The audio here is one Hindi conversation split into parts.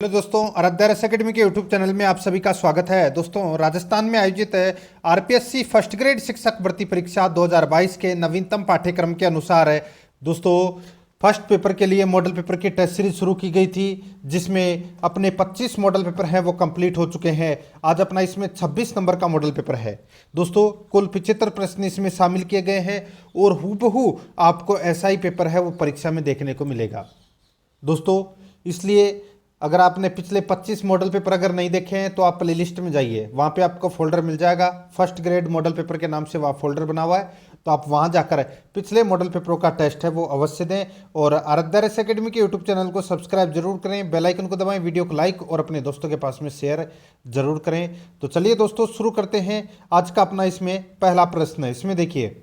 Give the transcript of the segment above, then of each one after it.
हेलो दोस्तों, आराध्या रस अकेडमी के यूट्यूब चैनल में आप सभी का स्वागत है। दोस्तों, राजस्थान में आयोजित आरपीएससी फर्स्ट ग्रेड शिक्षक भर्ती परीक्षा 2022 के नवीनतम पाठ्यक्रम के अनुसार दोस्तों फर्स्ट पेपर के लिए मॉडल पेपर की टेस्ट सीरीज शुरू की गई थी, जिसमें अपने 25 मॉडल पेपर हैं वो कंप्लीट हो चुके हैं। आज अपना इसमें 26 नंबर का मॉडल पेपर है। दोस्तों, कुल 75 प्रश्न इसमें शामिल किए गए हैं और हूबहू आपको ऐसा ही पेपर है वो परीक्षा में देखने को मिलेगा। दोस्तों, इसलिए अगर आपने पिछले 25 मॉडल पेपर अगर नहीं देखे हैं तो आप प्ले लिस्ट में जाइए, वहाँ पे आपको फोल्डर मिल जाएगा। फर्स्ट ग्रेड मॉडल पेपर के नाम से वहाँ फोल्डर बना हुआ है, तो आप वहाँ जाकर पिछले मॉडल पेपरों का टेस्ट है वो अवश्य दें। और आराध्या रस अकेडमी के यूट्यूब चैनल को सब्सक्राइब जरूर करें, बेल आइकन को दबाएं, वीडियो को लाइक और अपने दोस्तों के पास में शेयर जरूर करें। तो चलिए दोस्तों, शुरू करते हैं। आज का अपना इसमें पहला प्रश्न है। इसमें देखिए,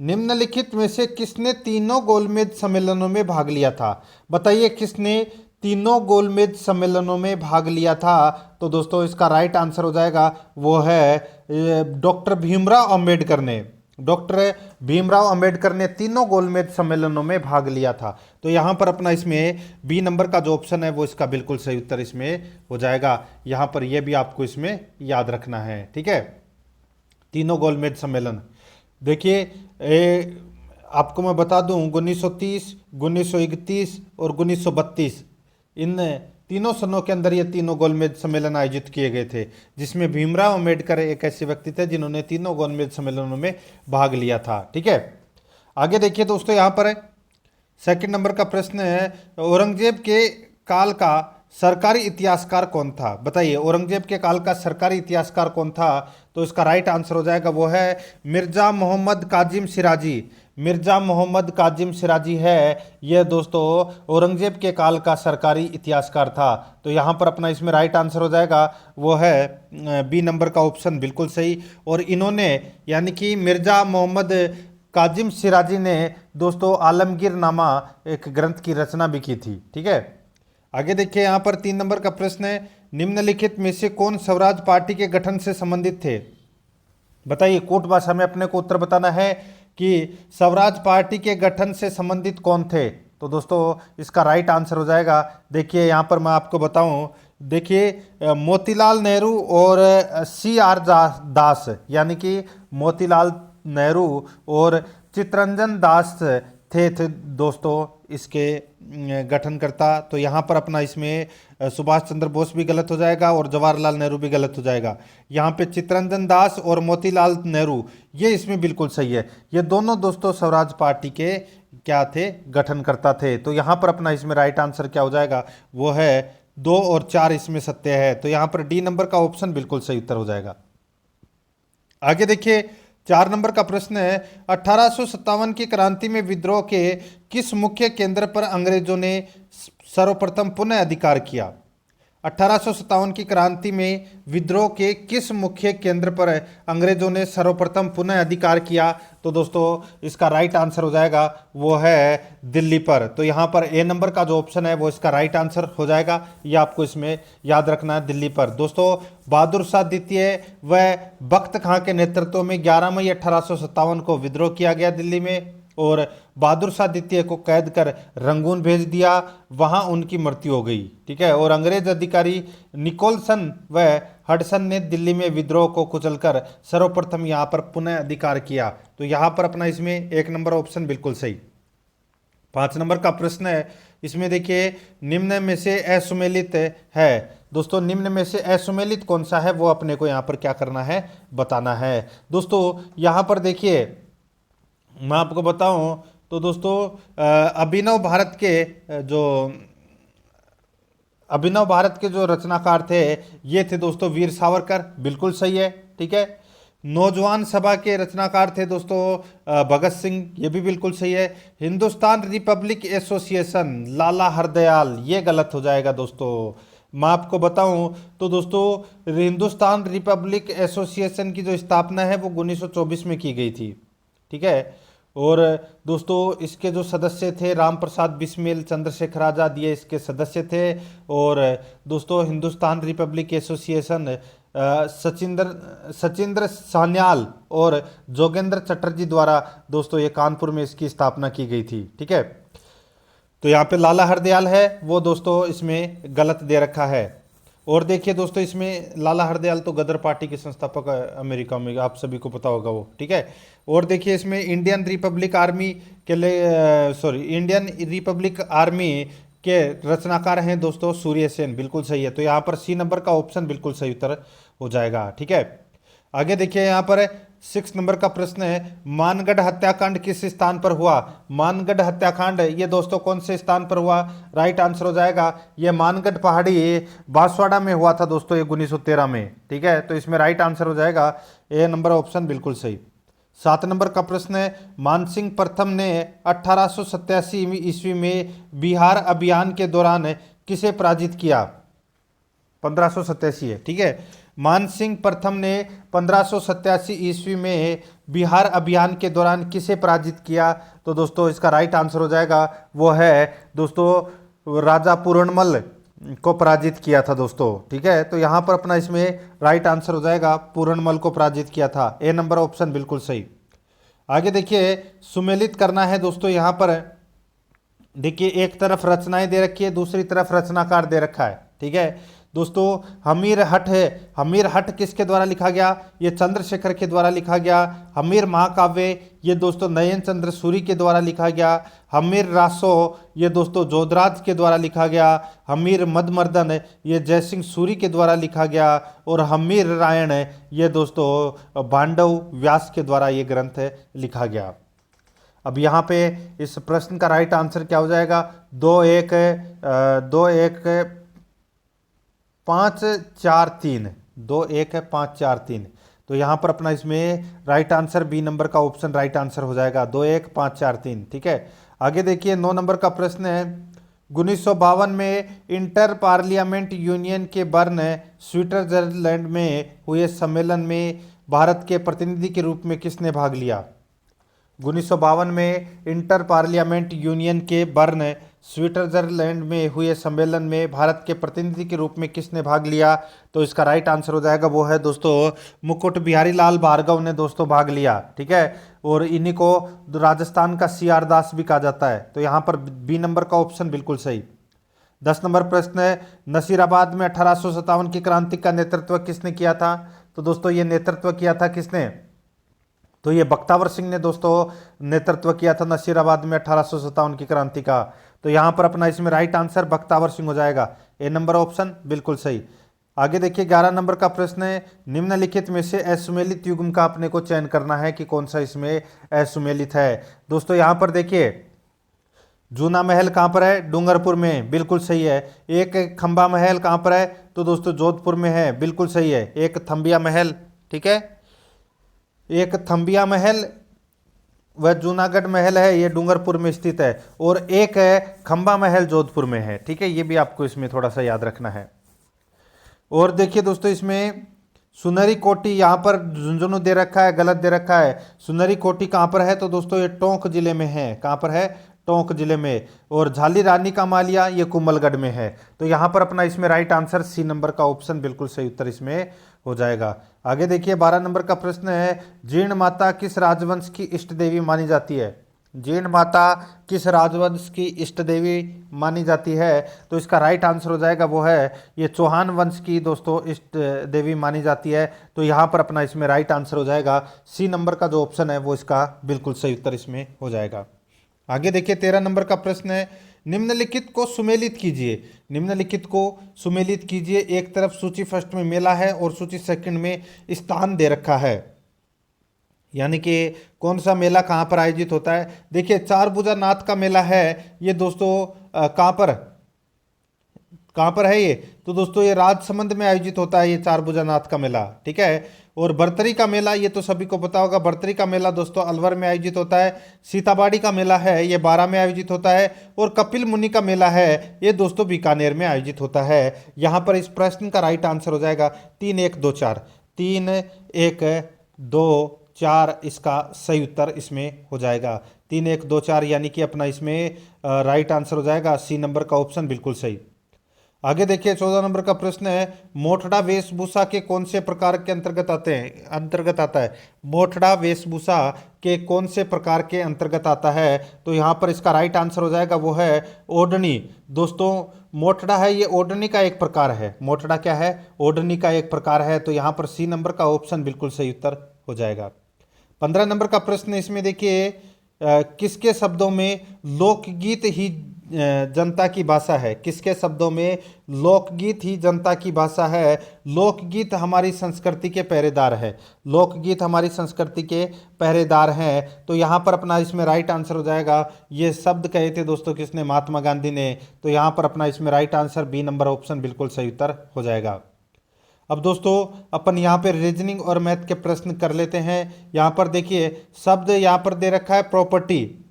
निम्नलिखित में से किसने तीनों गोलमेज सम्मेलनों में भाग लिया था? बताइए, किसने तीनों गोलमेज सम्मेलनों में भाग लिया था? तो दोस्तों, इसका राइट आंसर हो जाएगा वो है डॉक्टर भीमराव अंबेडकर ने। डॉक्टर भीमराव अंबेडकर ने तीनों गोलमेज सम्मेलनों में भाग लिया था। तो यहाँ पर अपना इसमें बी नंबर का जो ऑप्शन है वो इसका बिल्कुल सही उत्तर इसमें हो जाएगा। यहाँ पर यह भी आपको इसमें याद रखना है, ठीक है। तीनों गोलमेज सम्मेलन देखिए, आपको मैं बता दूं, 1930, 1931 और 1932 इन तीनों सनों के अंदर ये तीनों गोलमेज सम्मेलन आयोजित किए गए थे, जिसमें भीमराव अंबेडकर एक ऐसे व्यक्ति थे जिन्होंने तीनों गोलमेज सम्मेलनों में भाग लिया था, ठीक है। आगे देखिए दोस्तों, यहाँ पर सेकंड नंबर का प्रश्न है, औरंगजेब के काल का सरकारी इतिहासकार कौन था? बताइए, औरंगजेब के काल का सरकारी इतिहासकार कौन था? तो इसका राइट आंसर हो जाएगा वो है मिर्जा मोहम्मद काजिम सिराजी। मिर्जा मोहम्मद काजिम सिराजी है यह दोस्तों औरंगजेब के काल का सरकारी इतिहासकार था। तो यहाँ पर अपना इसमें राइट आंसर हो जाएगा वो है बी नंबर का ऑप्शन बिल्कुल सही। और इन्होंने यानी कि मिर्जा मोहम्मद काजिम सिराजी ने दोस्तों आलमगीर नामा एक ग्रंथ की रचना भी की थी, ठीक है। आगे देखिए, यहाँ पर 3 नंबर का प्रश्न है, निम्नलिखित में से कौन स्वराज पार्टी के गठन से संबंधित थे? बताइए, कोट भाषा में अपने को उत्तर बताना है कि स्वराज पार्टी के गठन से संबंधित कौन थे। तो दोस्तों, इसका राइट आंसर हो जाएगा, देखिए यहाँ पर मैं आपको बताऊं, देखिए मोतीलाल नेहरू और CR दास, यानी कि मोतीलाल नेहरू और चित्तरंजन दास थे दोस्तों इसके गठनकर्ता। तो यहाँ पर अपना इसमें सुभाष चंद्र बोस भी गलत हो जाएगा और जवाहरलाल नेहरू भी गलत हो जाएगा। यहाँ पे चित्तरंजन दास और मोतीलाल नेहरू ये इसमें बिल्कुल सही है। ये दोनों दोस्तों स्वराज पार्टी के क्या थे? गठनकर्ता थे। तो यहाँ पर अपना इसमें राइट आंसर क्या हो जाएगा वो है 2 और 4 इसमें सत्य है। तो यहाँ पर डी नंबर का ऑप्शन बिल्कुल सही उत्तर हो जाएगा। आगे देखिए, 4 नंबर का प्रश्न है, 1857 की क्रांति में विद्रोह के किस मुख्य केंद्र पर अंग्रेजों ने सर्वप्रथम पुनः अधिकार किया? 1857 की क्रांति में विद्रोह के किस मुख्य केंद्र पर अंग्रेजों ने सर्वप्रथम पुनः अधिकार किया? तो दोस्तों, इसका राइट आंसर हो जाएगा वो है दिल्ली पर। तो यहाँ पर ए नंबर का जो ऑप्शन है वो इसका राइट आंसर हो जाएगा। ये आपको इसमें याद रखना है, दिल्ली पर। दोस्तों, बहादुर शाह द्वितीय व बख्त खां के नेतृत्व में 11 मई 1857 को विद्रोह किया गया दिल्ली में, और बहादुर शाह द्वितीय को कैद कर रंगून भेज दिया, वहां उनकी मृत्यु हो गई, ठीक है। और अंग्रेज अधिकारी निकोलसन व हडसन ने दिल्ली में विद्रोह को कुचलकर सर्वप्रथम यहां पर पुनः अधिकार किया। तो यहां पर अपना इसमें 1 नंबर ऑप्शन बिल्कुल सही। 5 नंबर का प्रश्न है, इसमें देखिए, निम्न में से असुमेलित है। दोस्तों, निम्न में से असुमेलित कौन सा है वो अपने को यहाँ पर क्या करना है, बताना है। दोस्तों, यहाँ पर देखिए मैं आपको बताऊं तो दोस्तों अभिनव भारत के जो रचनाकार थे ये थे दोस्तों वीर सावरकर, बिल्कुल सही है, ठीक है। नौजवान सभा के रचनाकार थे दोस्तों भगत सिंह, ये भी बिल्कुल सही है। हिंदुस्तान रिपब्लिक एसोसिएशन लाला हरदयाल, ये गलत हो जाएगा दोस्तों। मैं आपको बताऊं तो दोस्तों हिंदुस्तान रिपब्लिक एसोसिएशन की जो स्थापना है वो 1924 में की गई थी, ठीक है। और दोस्तों इसके जो सदस्य थे राम प्रसाद बिस्मिल, चंद्रशेखर आज़ाद, ये इसके सदस्य थे। और दोस्तों हिंदुस्तान रिपब्लिक एसोसिएशन सचिंद्र सान्याल और जोगेंद्र चटर्जी द्वारा दोस्तों ये कानपुर में इसकी स्थापना की गई थी, ठीक है। तो यहाँ पे लाला हरदयाल है वो दोस्तों इसमें गलत दे रखा है। और देखिए दोस्तों इसमें लाला हरदयाल तो गदर पार्टी के संस्थापक है अमेरिका में, आप सभी को पता होगा वो, ठीक है। और देखिए इसमें इंडियन रिपब्लिक आर्मी के लिए इंडियन रिपब्लिक आर्मी के रचनाकार हैं दोस्तों सूर्य सेन, बिल्कुल सही है। तो यहाँ पर सी नंबर का ऑप्शन बिल्कुल सही उत्तर हो जाएगा, ठीक है। आगे देखिए यहाँ पर 6 नंबर का प्रश्न है, मानगढ़ हत्याकांड किस स्थान पर हुआ। मानगढ़ हत्याकांड ये दोस्तों कौन से स्थान पर हुआ, राइट आंसर हो जाएगा ये मानगढ़ पहाड़ी बांसवाड़ा में हुआ था दोस्तों, ये 1913 में, ठीक है। तो इसमें राइट आंसर हो जाएगा ए नंबर ऑप्शन बिल्कुल सही। 7 नंबर का प्रश्न है, मानसिंह प्रथम ने 1887 ईस्वी में बिहार अभियान के दौरान किसे पराजित किया। 1587 है, ठीक है। मानसिंह प्रथम ने 1587 ईस्वी में बिहार अभियान के दौरान किसे पराजित किया। तो दोस्तों इसका राइट आंसर हो जाएगा वो है दोस्तों राजा पूरणमल को पराजित किया था दोस्तों, ठीक है। तो यहाँ पर अपना इसमें राइट आंसर हो जाएगा पूरणमल को पराजित किया था, ए नंबर ऑप्शन बिल्कुल सही। आगे देखिए सुमेलित करना है दोस्तों, यहाँ पर देखिए एक तरफ रचनाएं दे रखी है, दूसरी तरफ रचनाकार दे रखा है, ठीक है दोस्तों। हमीर हट है, हमीर हट किसके द्वारा लिखा गया, ये चंद्रशेखर के द्वारा लिखा गया। हमीर महाकाव्य ये दोस्तों नयन चंद्र सूरी के द्वारा लिखा गया। हमीर रासो ये दोस्तों जोधराज के द्वारा लिखा गया। हमीर मदमर्दन ये जयसिंह सूरी के द्वारा लिखा गया। और हमीर रायण ये दोस्तों पांडव व्यास के द्वारा ये ग्रंथ लिखा गया। अब यहाँ पे इस प्रश्न का राइट आंसर क्या हो जाएगा, 2-1-5-4-3, 2-1-5-4-3। तो यहाँ पर अपना इसमें राइट आंसर बी नंबर का ऑप्शन राइट आंसर हो जाएगा 2-1-5-4-3, ठीक है। आगे देखिए 9 नंबर का प्रश्न है, 1952 में इंटर पार्लियामेंट यूनियन के बर्न स्विट्जरलैंड में हुए सम्मेलन में भारत के प्रतिनिधि के रूप में किसने भाग लिया। 1952 में इंटर पार्लियामेंट यूनियन के बर्न स्विट्जरलैंड में हुए सम्मेलन में भारत के प्रतिनिधि के रूप में किसने भाग लिया। तो इसका राइट आंसर हो जाएगा वो है दोस्तों मुकुट बिहारी लाल भार्गव ने दोस्तों भाग लिया, ठीक है। और इन्हीं को राजस्थान का CR दास भी कहा जाता है। तो यहाँ पर बी नंबर का ऑप्शन बिल्कुल सही। 10 नंबर प्रश्न है, नसीराबाद में 1857 की क्रांति का नेतृत्व किसने किया था। तो दोस्तों ये नेतृत्व किया था किसने, तो ये बख्तावर सिंह ने दोस्तों नेतृत्व किया था नसीराबाद में 1857 की क्रांति का। तो यहाँ पर अपना इसमें राइट आंसर बख्तावर सिंह हो जाएगा, ए नंबर ऑप्शन बिल्कुल सही। आगे देखिए 11 नंबर का प्रश्न है, निम्नलिखित में से असुमेलित युग्म का अपने को चयन करना है कि कौन सा इसमें असुमेलित है। दोस्तों यहाँ पर देखिए जूना महल कहाँ पर है, डूंगरपुर में, बिल्कुल सही है। एक खंबा महल कहाँ पर है, तो दोस्तों जोधपुर में है, बिल्कुल सही है। एक थम्बिया महल, ठीक है, एक थम्बिया महल वह जूनागढ़ महल है, ये डूंगरपुर में स्थित है। और एक है खंबा महल जोधपुर में है, ठीक है, ये भी आपको इसमें थोड़ा सा याद रखना है। और देखिए दोस्तों इसमें सुनहरी कोटी यहाँ पर झुंझुनू दे रखा है, गलत दे रखा है। सुनहरी कोटी कहाँ पर है, तो दोस्तों ये टोंक जिले में है, कहाँ पर है, टोंक जिले में। और झाली रानी का मालिया ये कुंभलगढ़ में है। तो यहाँ पर अपना इसमें राइट आंसर सी नंबर का ऑप्शन बिल्कुल सही उत्तर इसमें हो जाएगा। आगे देखिए 12 नंबर का प्रश्न है, जीर्ण माता किस राजवंश की इष्ट देवी मानी जाती है। जीर्ण माता किस राजवंश की इष्ट देवी मानी जाती है। तो इसका राइट आंसर हो जाएगा वो है ये चौहान वंश की दोस्तों इष्ट देवी मानी जाती है। तो यहाँ पर अपना इसमें राइट आंसर हो जाएगा सी नंबर का जो ऑप्शन है वो इसका बिल्कुल सही उत्तर इसमें हो जाएगा। आगे देखिए 13 नंबर का प्रश्न है, निम्नलिखित को सुमेलित कीजिए। निम्नलिखित को सुमेलित कीजिए। एक तरफ सूची फर्स्ट में मेला है और सूची सेकंड में स्थान दे रखा है, यानी कि कौन सा मेला कहाँ पर आयोजित होता है। देखिए चारभुजा नाथ का मेला है ये दोस्तों कहाँ पर है ये, तो दोस्तों ये राजसमंद में आयोजित होता है ये चारभुजा नाथ का मेला, ठीक है। और बर्तरी का मेला ये तो सभी को पता होगा, बर्तरी का मेला दोस्तों अलवर में आयोजित होता है। सीताबाड़ी का मेला है ये बारां में आयोजित होता है। और कपिल मुनि का मेला है ये दोस्तों बीकानेर में आयोजित होता है। यहाँ पर इस प्रश्न का राइट आंसर हो जाएगा 3-1-2-4, 3-1-2-4 इसका सही उत्तर इसमें हो जाएगा। 3-1-2-4 यानी कि अपना इसमें राइट आंसर हो जाएगा सी नंबर का ऑप्शन बिल्कुल सही। आगे देखिए 14 नंबर का प्रश्न है, मोठड़ा वेशभूषा के कौन से प्रकार के अंतर्गत आता है। मोठड़ा वेशभूषा के कौन से प्रकार के अंतर्गत आता है, तो यहाँ पर इसका राइट आंसर हो जाएगा वो है ओढ़नी। दोस्तों मोठड़ा है ये ओढ़नी का एक प्रकार है। मोठड़ा क्या है, ओढ़नी का एक प्रकार है। तो यहाँ पर सी नंबर का ऑप्शन बिल्कुल सही उत्तर हो जाएगा। 15 नंबर का प्रश्न इसमें देखिए, किसके शब्दों में लोकगीत ही जनता की भाषा है। किसके शब्दों में लोकगीत ही जनता की भाषा है। लोकगीत हमारी संस्कृति के पहरेदार है। लोकगीत हमारी संस्कृति के पहरेदार हैं। तो यहाँ पर अपना इसमें राइट आंसर हो जाएगा, ये शब्द कहे थे दोस्तों किसने, महात्मा गांधी ने। तो यहाँ पर अपना इसमें right answer B number option बिल्कुल सही उत्तर हो जाएगा। अब दोस्तों अपन यहाँ पे रीजनिंग और मैथ के प्रश्न कर लेते हैं। यहाँ पर देखिए शब्द यहाँ पर दे रखा है प्रॉपर्टी।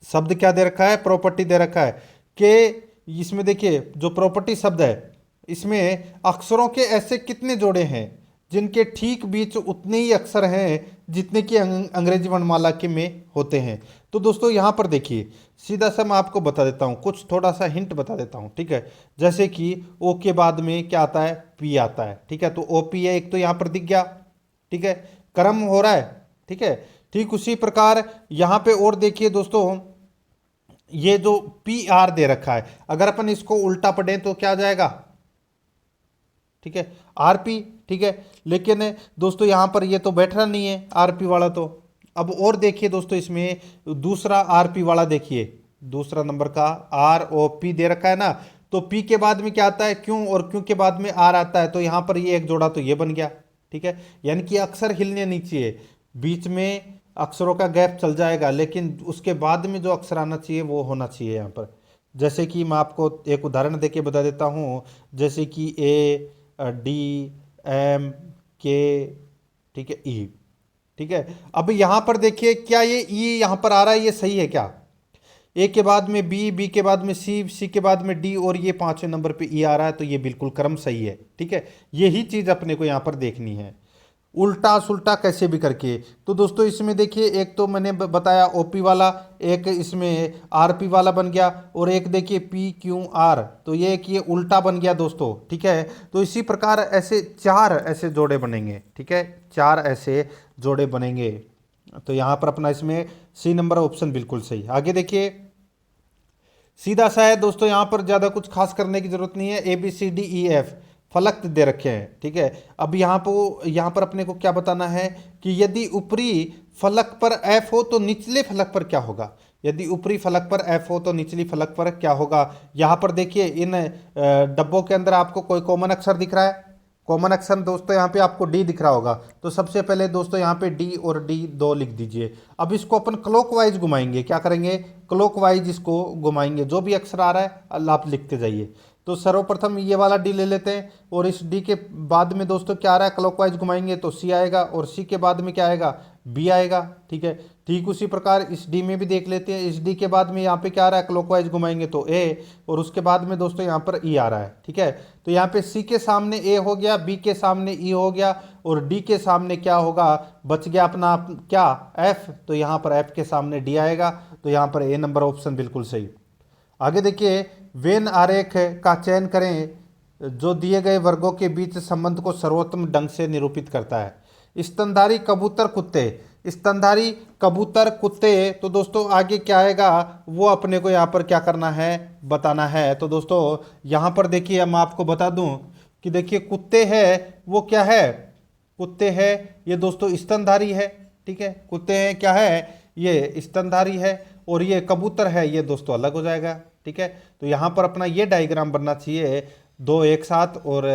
शब्द क्या दे रखा है, प्रॉपर्टी दे रखा है कि इसमें देखिए जो प्रॉपर्टी शब्द है इसमें अक्षरों के ऐसे कितने जोड़े हैं जिनके ठीक बीच उतने ही अक्षर हैं जितने कि अंग्रेजी वर्णमाला के में होते हैं। तो दोस्तों यहाँ पर देखिए सीधा सा मैं आपको बता देता हूँ, कुछ थोड़ा सा हिंट बता देता हूँ, ठीक है। जैसे कि ओ के बाद में क्या आता है, पी आता है, ठीक है। तो ओ पी है एक, तो यहाँ पर दिख गया, ठीक है, क्रम हो रहा है, ठीक है। ठीक उसी प्रकार यहाँ पे और देखिए दोस्तों, ये जो पी आर दे रखा है अगर अपन इसको उल्टा पढ़ें तो क्या आ जाएगा, ठीक है, आरपी, ठीक है। लेकिन दोस्तों यहां पर ये तो बैठ रहा नहीं है आरपी वाला। तो अब और देखिए दोस्तों इसमें दूसरा आरपी वाला देखिए, दूसरा नंबर का आर ओ पी दे रखा है ना। तो पी के बाद में क्या आता है, क्यों, और क्यों के बाद में आर आता है। तो यहां पर ये एक जोड़ा तो ये बन गया, ठीक है। यानी कि अक्षर हिलने नहीं चाहिए, बीच में अक्षरों का गैप चल जाएगा, लेकिन उसके बाद में जो अक्षर आना चाहिए वो होना चाहिए यहाँ पर। जैसे कि मैं आपको एक उदाहरण देके बता देता हूँ, जैसे कि ए, डी, एम, के, ठीक है, ई, ठीक है। अब यहाँ पर देखिए क्या ये ई यहाँ पर आ रहा है, ये सही है क्या। ए के बाद में बी, बी के बाद में सी, सी के बाद में डी, और ये 5वें नंबर पे ई आ रहा है। तो ये बिल्कुल क्रम सही है, ठीक है। यही चीज अपने को यहाँ पर देखनी है, उल्टा सुल्टा कैसे भी करके। तो दोस्तों इसमें देखिए एक तो मैंने बताया ओपी वाला, एक इसमें आरपी वाला बन गया, और एक देखिए पी क्यू आर, तो ये एक ये उल्टा बन गया दोस्तों, ठीक है। तो इसी प्रकार ऐसे 4 ऐसे जोड़े बनेंगे, ठीक है, 4 ऐसे जोड़े बनेंगे। तो यहाँ पर अपना इसमें सी नंबर ऑप्शन बिल्कुल सही। आगे देखिए सीधा सा है दोस्तों, यहाँ पर ज़्यादा कुछ खास करने की जरूरत नहीं है। A B C D E F फलक दे रखे हैं, ठीक है। अब यहाँ पर अपने को क्या बताना है कि यदि ऊपरी फलक पर एफ हो तो निचले फलक पर क्या होगा। यदि ऊपरी फलक पर एफ हो तो निचली फलक पर क्या होगा। यहाँ पर देखिए इन डब्बों के अंदर आपको कोई कॉमन अक्षर दिख रहा है। कॉमन अक्षर दोस्तों यहाँ पे आपको डी दिख रहा होगा। तो सबसे पहले दोस्तों यहाँ पे डी और डी 2 लिख दीजिए। अब इसको अपन क्लॉकवाइज घुमाएंगे, क्या करेंगे, क्लॉकवाइज इसको घुमाएंगे, जो भी अक्षर आ रहा है आप लिखते जाइए। तो सर्वप्रथम ये वाला डी ले लेते हैं, और इस डी के बाद में दोस्तों क्या आ रहा है, क्लॉकवाइज घुमाएंगे तो सी आएगा, और सी के बाद में क्या आएगा, बी आएगा, ठीक है। ठीक उसी प्रकार इस डी में भी देख लेते हैं, इस डी के बाद में यहाँ पे क्या आ रहा है, क्लॉकवाइज घुमाएंगे तो ए, और उसके बाद में दोस्तों यहाँ पर ई आ रहा है, ठीक है। तो यहाँ पे सी के सामने ए हो गया, बी के सामने ई हो गया, और डी के सामने क्या होगा, बच गया अपना क्या, एफ। तो यहाँ पर एफ के सामने डी आएगा। तो यहाँ पर ए नंबर ऑप्शन बिल्कुल सही। आगे देखिए वेन आरेख का चयन करें जो दिए गए वर्गों के बीच संबंध को सर्वोत्तम ढंग से निरूपित करता है। स्तनधारी कबूतर कुत्ते, स्तनधारी कबूतर कुत्ते, तो दोस्तों आगे क्या आएगा वो अपने को यहाँ पर क्या करना है, बताना है। तो दोस्तों यहाँ पर देखिए मैं आपको बता दूं कि देखिए कुत्ते है वो क्या है, कुत्ते है ये दोस्तों स्तनधारी है, ठीक है। कुत्ते हैं क्या है, ये स्तनधारी है, और ये कबूतर है ये दोस्तों अलग हो जाएगा, ठीक है। तो यहाँ पर अपना ये डायग्राम बनना चाहिए, 2 एक साथ और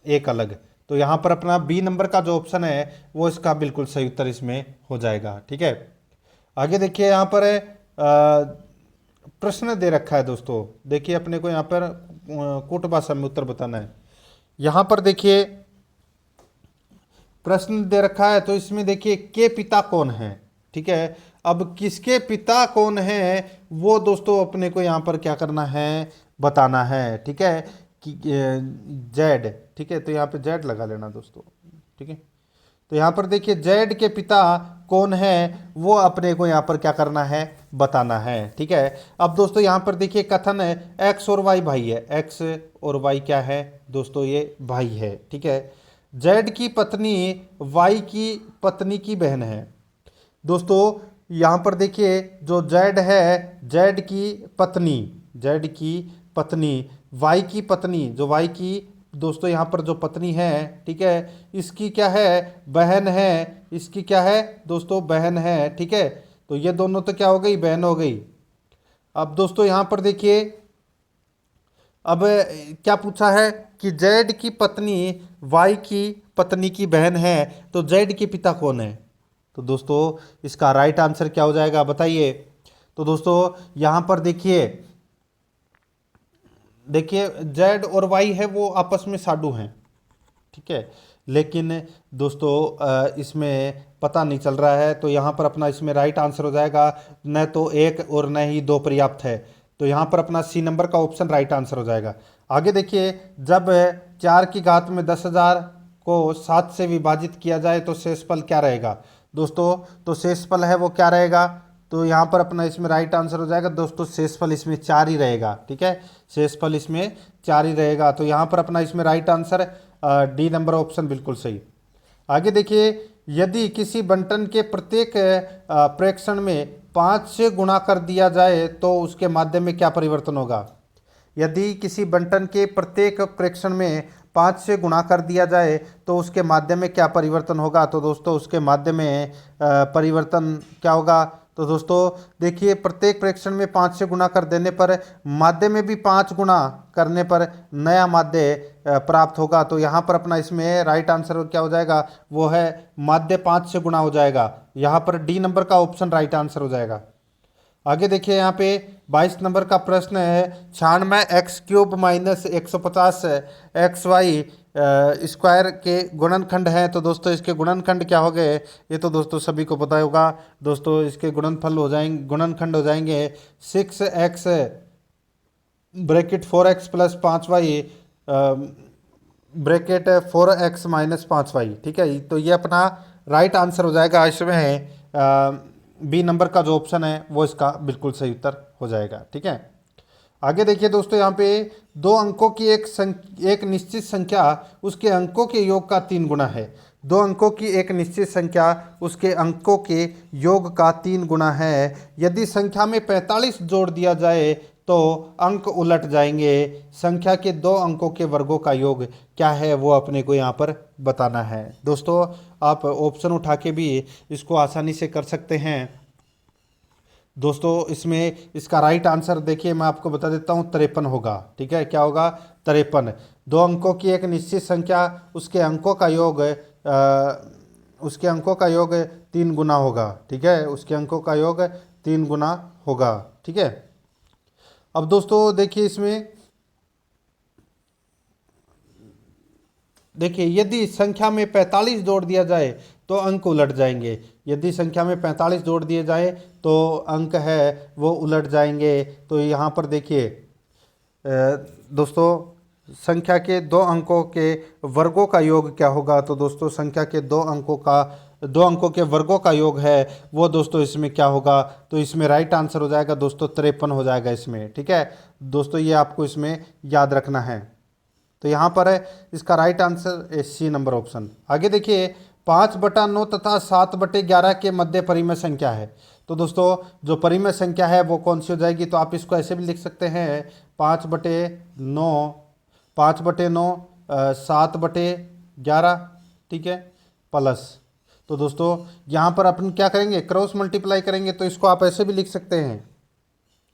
एक अलग। तो यहाँ पर अपना बी नंबर का जो ऑप्शन है वो इसका बिल्कुल सही उत्तर इसमें हो जाएगा, ठीक है। आगे देखिए यहाँ पर प्रश्न दे रखा है दोस्तों, देखिए अपने को यहाँ पर कूट भाषा में उत्तर बताना है। यहाँ पर देखिए प्रश्न दे रखा है, तो इसमें देखिए के पिता कौन है, ठीक है। अब किसके पिता कौन है वो दोस्तों अपने को यहाँ पर क्या करना है, बताना है, ठीक है, कि जेड, ठीक है। तो यहाँ पे जेड लगा लेना दोस्तों, ठीक है। तो यहाँ पर देखिए जेड के पिता कौन है वो अपने को यहाँ पर क्या करना है, बताना है। ठीक है, अब दोस्तों यहाँ पर देखिए कथन है एक्स और वाई भाई है, एक्स और वाई क्या है दोस्तों, ये भाई है। ठीक है, जेड की पत्नी वाई की पत्नी की बहन है। दोस्तों यहाँ पर देखिए जो जेड है, जेड की पत्नी, जेड की पत्नी वाई की पत्नी, जो वाई की दोस्तों यहाँ पर जो पत्नी है, ठीक है, इसकी क्या है, बहन है, इसकी क्या है दोस्तों, बहन है। ठीक है, तो ये दोनों तो क्या हो गई, बहन हो गई। अब दोस्तों यहाँ पर देखिए, अब क्या पूछा है कि जेड की पत्नी वाई की पत्नी की बहन है, तो जेड के पिता कौन है। तो दोस्तों इसका राइट आंसर क्या हो जाएगा बताइए। तो दोस्तों यहाँ पर देखिए, देखिए जेड और वाई है वो आपस में साडू हैं। ठीक है, लेकिन दोस्तों इसमें पता नहीं चल रहा है, तो यहाँ पर अपना इसमें राइट आंसर हो जाएगा न तो एक और न ही दो पर्याप्त है, तो यहाँ पर अपना सी नंबर का ऑप्शन राइट आंसर हो जाएगा। आगे देखिए, जब 4 की घात में 10,000 को 7 से विभाजित किया जाए तो शेषफल क्या रहेगा दोस्तों, तो शेषफल है वो क्या रहेगा, तो यहाँ पर अपना इसमें राइट आंसर हो जाएगा दोस्तों, शेषफल इसमें 4 ही रहेगा। ठीक है, शेषफल इसमें 4 ही रहेगा, तो यहाँ पर अपना इसमें right answer D number option बिल्कुल सही। आगे देखिए, यदि किसी बंटन के प्रत्येक प्रेक्षण में 5 से गुणा कर दिया जाए तो उसके माध्यम में क्या परिवर्तन होगा। यदि किसी बंटन के प्रत्येक प्रेक्षण में 5 से गुणा कर दिया जाए तो उसके माध्यम में क्या परिवर्तन होगा, तो दोस्तों उसके माध्यम में परिवर्तन क्या होगा, तो दोस्तों देखिए प्रत्येक प्रेक्षण में 5 से गुणा कर देने पर माध्य में भी 5 गुणा करने पर नया माध्य प्राप्त होगा। तो यहाँ पर अपना इसमें राइट आंसर क्या हो जाएगा, वो है माध्य 5 से गुणा हो जाएगा। यहाँ पर डी नंबर का ऑप्शन राइट आंसर हो जाएगा। आगे देखिए यहाँ पे 22 नंबर का प्रश्न है, 96 X cube minus 150 X Y square के गुणनखंड हैं। तो दोस्तों इसके गुणनखंड क्या हो गए, ये तो दोस्तों सभी को पता होगा। दोस्तों इसके गुणनफल हो जाएंगे, गुणनखंड हो जाएंगे 6x bracket 4x plus 5y bracket 4x minus 5y। ठीक है, तो ये अपना राइट आंसर हो जाएगा। इसमें बी नंबर का जो ऑप्शन है वो इसका बिल्कुल सही उत्तर हो जाएगा। ठीक है, आगे देखिए दोस्तों, यहाँ पे 2 अंकों की एक निश्चित संख्या उसके अंकों के योग का 3 गुना है। 2 अंकों की एक निश्चित संख्या उसके अंकों के योग का 3 गुना है। यदि संख्या में 45 जोड़ दिया जाए तो अंक उलट जाएंगे। संख्या के 2 अंकों के वर्गों का योग क्या है वो अपने को यहाँ पर बताना है। दोस्तों आप ऑप्शन उठा के भी इसको आसानी से कर सकते हैं। दोस्तों इसमें इसका राइट आंसर देखिए मैं आपको बता देता हूँ, 53 होगा। ठीक है, क्या होगा, 53। 2 अंकों की एक निश्चित संख्या उसके अंकों का योग उसके अंकों का योग 3 गुना होगा। ठीक है, उसके अंकों का योग 3 गुना होगा। ठीक है, अब दोस्तों देखिए इसमें देखिए, यदि संख्या में 45 जोड़ दिया जाए तो अंक उलट जाएंगे। यदि संख्या में 45 जोड़ दिए जाए तो अंक है वो उलट जाएंगे। तो यहाँ पर देखिए दोस्तों संख्या के 2 अंकों के वर्गों का योग क्या होगा, तो दोस्तों संख्या के 2 अंकों के वर्गों का योग है वो दोस्तों इसमें क्या होगा, तो इसमें राइट आंसर हो जाएगा दोस्तों 53 हो जाएगा इसमें। ठीक है दोस्तों, ये आपको इसमें याद रखना है। तो यहाँ पर है इसका right answer C number option. आगे देखिए 5/9 तथा 7/11 के मध्य परिमेय संख्या है। तो दोस्तों जो परिमेय संख्या है वो कौन सी हो जाएगी, तो आप इसको ऐसे भी लिख सकते हैं 5/9 7/11। ठीक है, प्लस, तो दोस्तों यहाँ पर अपन क्या करेंगे, क्रॉस मल्टीप्लाई करेंगे, तो इसको आप ऐसे भी लिख सकते हैं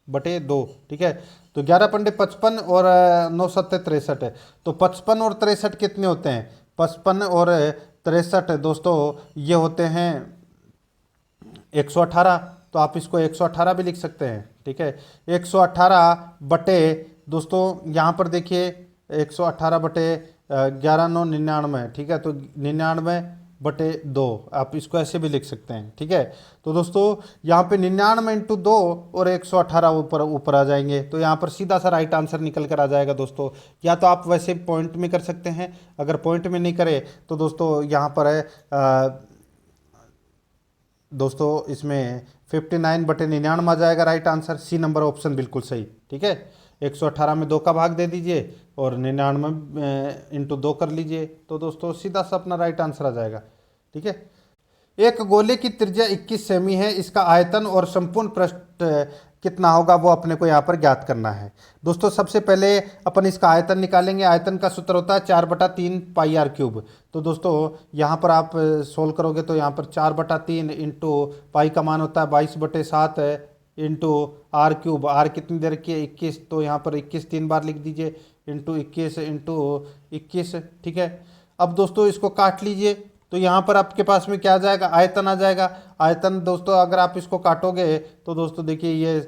/2। ठीक है, तो 11 × 55 और 9 × 7 = 63। तो 55 और 63 कितने होते हैं, 55 और 63 दोस्तों ये होते हैं 118। तो आप इसको 118 भी लिख सकते हैं। ठीक है, 118 बटे दोस्तों यहाँ पर देखिए 118 बटे 11 × 9 = 99। ठीक है, तो 99 2, आप इसको ऐसे भी लिख सकते हैं, ठीक है। तो दोस्तों यहाँ पे 99 इंटू 2 और 118 ऊपर ऊपर आ जाएंगे, तो यहाँ पर सीधा सा राइट आंसर निकल कर आ जाएगा दोस्तों। या तो आप वैसे पॉइंट में कर सकते हैं, अगर पॉइंट में नहीं करे तो दोस्तों यहाँ पर है दोस्तों इसमें 59/99 आ जाएगा right answer. C number option बिल्कुल सही, ठीक है। 118 में 2 का भाग दे दीजिए और 99 इंटू 2 कर लीजिए, तो दोस्तों सीधा सा अपना राइट आंसर आ जाएगा, ठीक है। एक गोले की त्रिज्या 21 सेमी है, इसका आयतन और संपूर्ण पृष्ठ कितना होगा वो अपने को यहाँ पर ज्ञात करना है। दोस्तों सबसे पहले अपन इसका आयतन निकालेंगे। आयतन का सूत्र होता है 4/3 पाई आर क्यूब। तो दोस्तों यहाँ पर आप सोल्व करोगे तो यहाँ पर 4/3 इंटू पाई का मान होता है 22/7 इंटू आर क्यूब। आर कितनी देर की है 21, तो यहाँ पर 21 3 बार लिख दीजिए, इंटू 21 इंटू 21, ठीक है। अब दोस्तों इसको काट लीजिए, तो यहाँ पर आपके पास में क्या आ जाएगा, आयतन आ जाएगा। आयतन दोस्तों अगर आप इसको काटोगे तो दोस्तों देखिए ये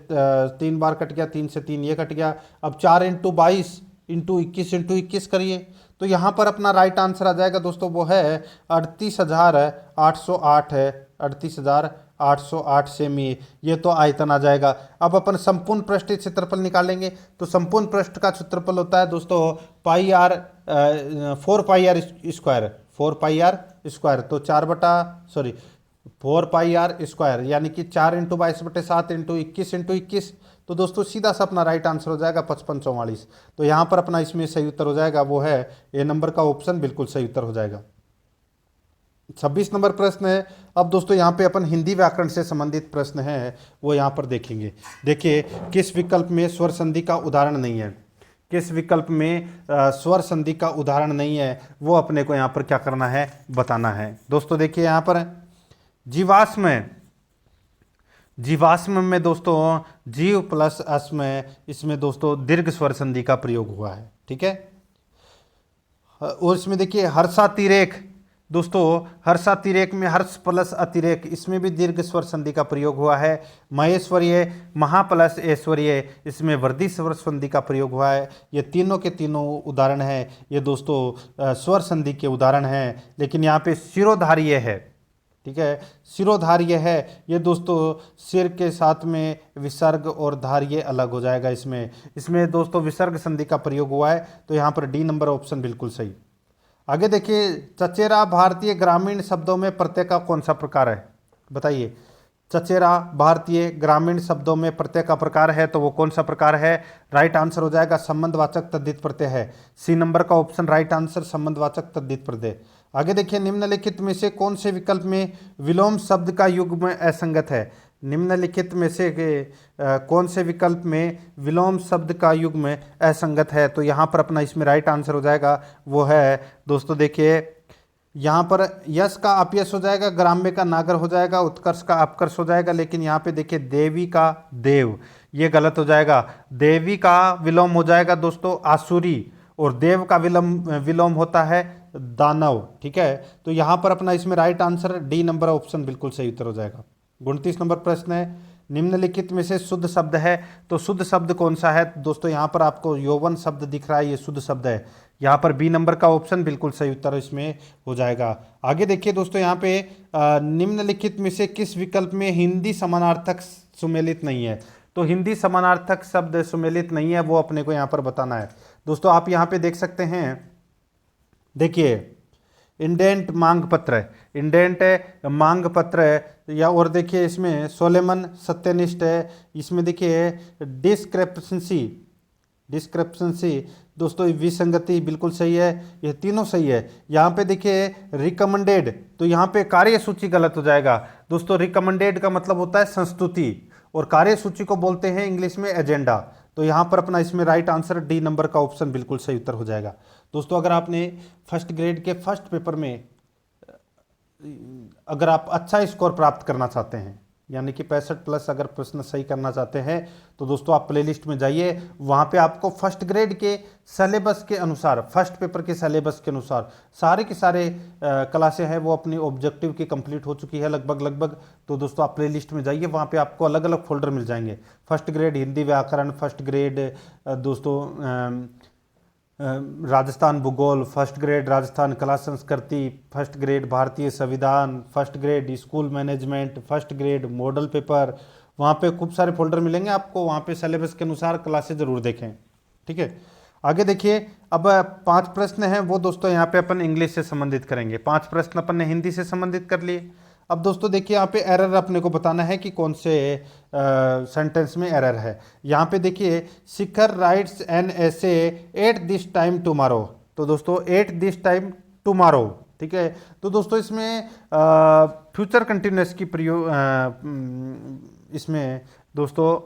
3 बार कट गया, 3 से 3 ये कट गया। अब 4 इंटू 22 इंटू 21 इंटू 21 करिए, तो यहाँ पर अपना राइट आंसर आ जाएगा दोस्तों, वो है 38,808 है, 38,808 सेमी, ये तो आयतन आ जाएगा। अब अपन संपूर्ण पृष्ठ क्षेत्रफल निकालेंगे, तो संपूर्ण पृष्ठ का क्षेत्रफल होता है दोस्तों 4 pi R square, 4 pi R square, तो 4 पाई आर स्क्वायर यानी कि 4 इंटू 22/7 इंटू 21 इंटू 21, तो दोस्तों सीधा सा अपना राइट आंसर हो जाएगा 5544। तो यहाँ पर अपना इसमें सही उत्तर हो जाएगा वो है ए नंबर का ऑप्शन बिल्कुल सही उत्तर हो जाएगा। 26 नंबर प्रश्न है। अब दोस्तों यहाँ पे अपन हिंदी व्याकरण से संबंधित प्रश्न है वो यहाँ पर देखेंगे। देखिए किस विकल्प में स्वर संधि का उदाहरण नहीं है, किस विकल्प में स्वर संधि का उदाहरण नहीं है वो अपने को यहाँ पर क्या करना है, बताना है। दोस्तों देखिए यहाँ पर जीवाश्म में दोस्तों जीव प्लस अस्म, इसमें दोस्तों दीर्घ स्वर संधि का प्रयोग हुआ है, ठीक है। और इसमें देखिए हर्षातिरेक, दोस्तों हर्षातिरेक में हर्ष प्लस अतिरेक, इसमें भी दीर्घ स्वर संधि का प्रयोग हुआ है। महेश्वरीय महा प्लस ऐश्वर्य, इसमें वर्धी स्वर संधि का प्रयोग हुआ है। ये तीनों के तीनों उदाहरण हैं, ये दोस्तों स्वर संधि के उदाहरण हैं। लेकिन यहाँ पे शिरोधार्य है, ठीक है, शिरोधार्य है, ये दोस्तों सिर के साथ में विसर्ग और धार्य अलग हो जाएगा। इसमें दोस्तों विसर्ग संधि का प्रयोग हुआ है, तो यहाँ पर डी नंबर ऑप्शन बिल्कुल सही। आगे देखिए चचेरा भारतीय ग्रामीण शब्दों में प्रत्यय का कौन सा प्रकार है, बताइए। चचेरा भारतीय ग्रामीण शब्दों में प्रत्यय का प्रकार है, तो वो कौन सा प्रकार है, राइट आंसर हो जाएगा संबंधवाचक तद्धित प्रत्यय है। सी नंबर का ऑप्शन राइट आंसर संबंधवाचक तद्धित प्रत्यय। आगे देखिए निम्नलिखित में से कौन से विकल्प में विलोम शब्द का युग्म असंगत है। निम्नलिखित में से कौन से विकल्प में विलोम शब्द का युग्म असंगत है, तो यहाँ पर अपना इसमें राइट आंसर हो जाएगा वो है दोस्तों देखिए यहाँ पर यश का अपयश हो जाएगा, ग्राम्य का नागर हो जाएगा, उत्कर्ष का अपकर्ष हो जाएगा। लेकिन यहाँ पे देखिए देवी का देव, ये गलत हो जाएगा। देवी का विलोम हो जाएगा दोस्तों आसुरी, और देव का विलोम होता है दानव, ठीक है। तो यहाँ पर अपना इसमें right answer D number option बिल्कुल सही उत्तर हो जाएगा। 29 नंबर प्रश्न है, निम्नलिखित में से शुद्ध शब्द है, तो शुद्ध शब्द कौन सा है दोस्तों। यहाँ पर आपको यौवन शब्द दिख रहा है, ये शुद्ध शब्द है। यहाँ पर बी नंबर का ऑप्शन बिल्कुल सही उत्तर इसमें हो जाएगा। आगे देखिए दोस्तों यहाँ पे निम्नलिखित में से किस विकल्प में हिंदी समानार्थक सुमेलित नहीं है, तो हिंदी समानार्थक शब्द सुमेलित नहीं है, वो अपने को यहाँ पर बताना है। दोस्तों आप यहाँ पे देख सकते हैं, देखिए इंडेंट मांग पत्र, इंडेंट मांग पत्र, या और देखिए इसमें सोलेमन सत्यनिष्ठ है। इसमें देखिए डिस्क्रिप्शंसी दोस्तों विसंगति बिल्कुल सही है, ये तीनों सही है। यहाँ पे देखिए रिकमेंडेड, तो यहाँ पे कार्य सूची गलत हो जाएगा दोस्तों। रिकमेंडेड का मतलब होता है संस्तुति, और कार्य सूची को बोलते हैं इंग्लिश में एजेंडा। तो यहाँ पर अपना इसमें राइट आंसर डी नंबर का ऑप्शन बिल्कुल सही उत्तर हो जाएगा। दोस्तों अगर आपने फर्स्ट ग्रेड के फर्स्ट पेपर में अगर आप अच्छा स्कोर प्राप्त करना चाहते हैं, यानी कि 65+ अगर प्रश्न सही करना चाहते हैं, तो दोस्तों आप प्लेलिस्ट में जाइए, वहाँ पे आपको फर्स्ट ग्रेड के सिलेबस के अनुसार, फर्स्ट पेपर के सिलेबस के अनुसार सारे के सारे क्लासें हैं वो अपनी ऑब्जेक्टिव की कंप्लीट हो चुकी है लगभग। तो दोस्तों आप प्लेलिस्ट में जाइए, वहाँ पे आपको अलग अलग फोल्डर मिल जाएंगे। फर्स्ट ग्रेड हिंदी व्याकरण, फर्स्ट ग्रेड दोस्तों राजस्थान भूगोल, फर्स्ट ग्रेड राजस्थान कला संस्कृति, फर्स्ट ग्रेड भारतीय संविधान, first grade school management, first grade model paper, वहाँ पे खूब सारे फोल्डर मिलेंगे आपको, वहाँ पे सिलेबस के अनुसार क्लासेस जरूर देखें। ठीक है, आगे देखिए। अब 5 प्रश्न हैं वो दोस्तों यहाँ पे अपन इंग्लिश से संबंधित करेंगे। 5 प्रश्न अपन ने हिंदी से संबंधित कर लिए। अब दोस्तों देखिए यहाँ पे एरर अपने को बताना है कि कौन से सेंटेंस में एरर है। यहाँ पे देखिए, शिखर राइट्स एन ऐसे एट दिस टाइम टुमारो। तो दोस्तों एट दिस टाइम टुमारो, ठीक है। तो दोस्तों इसमें फ्यूचर कंटिन्यूअस की प्रयोग, इसमें दोस्तों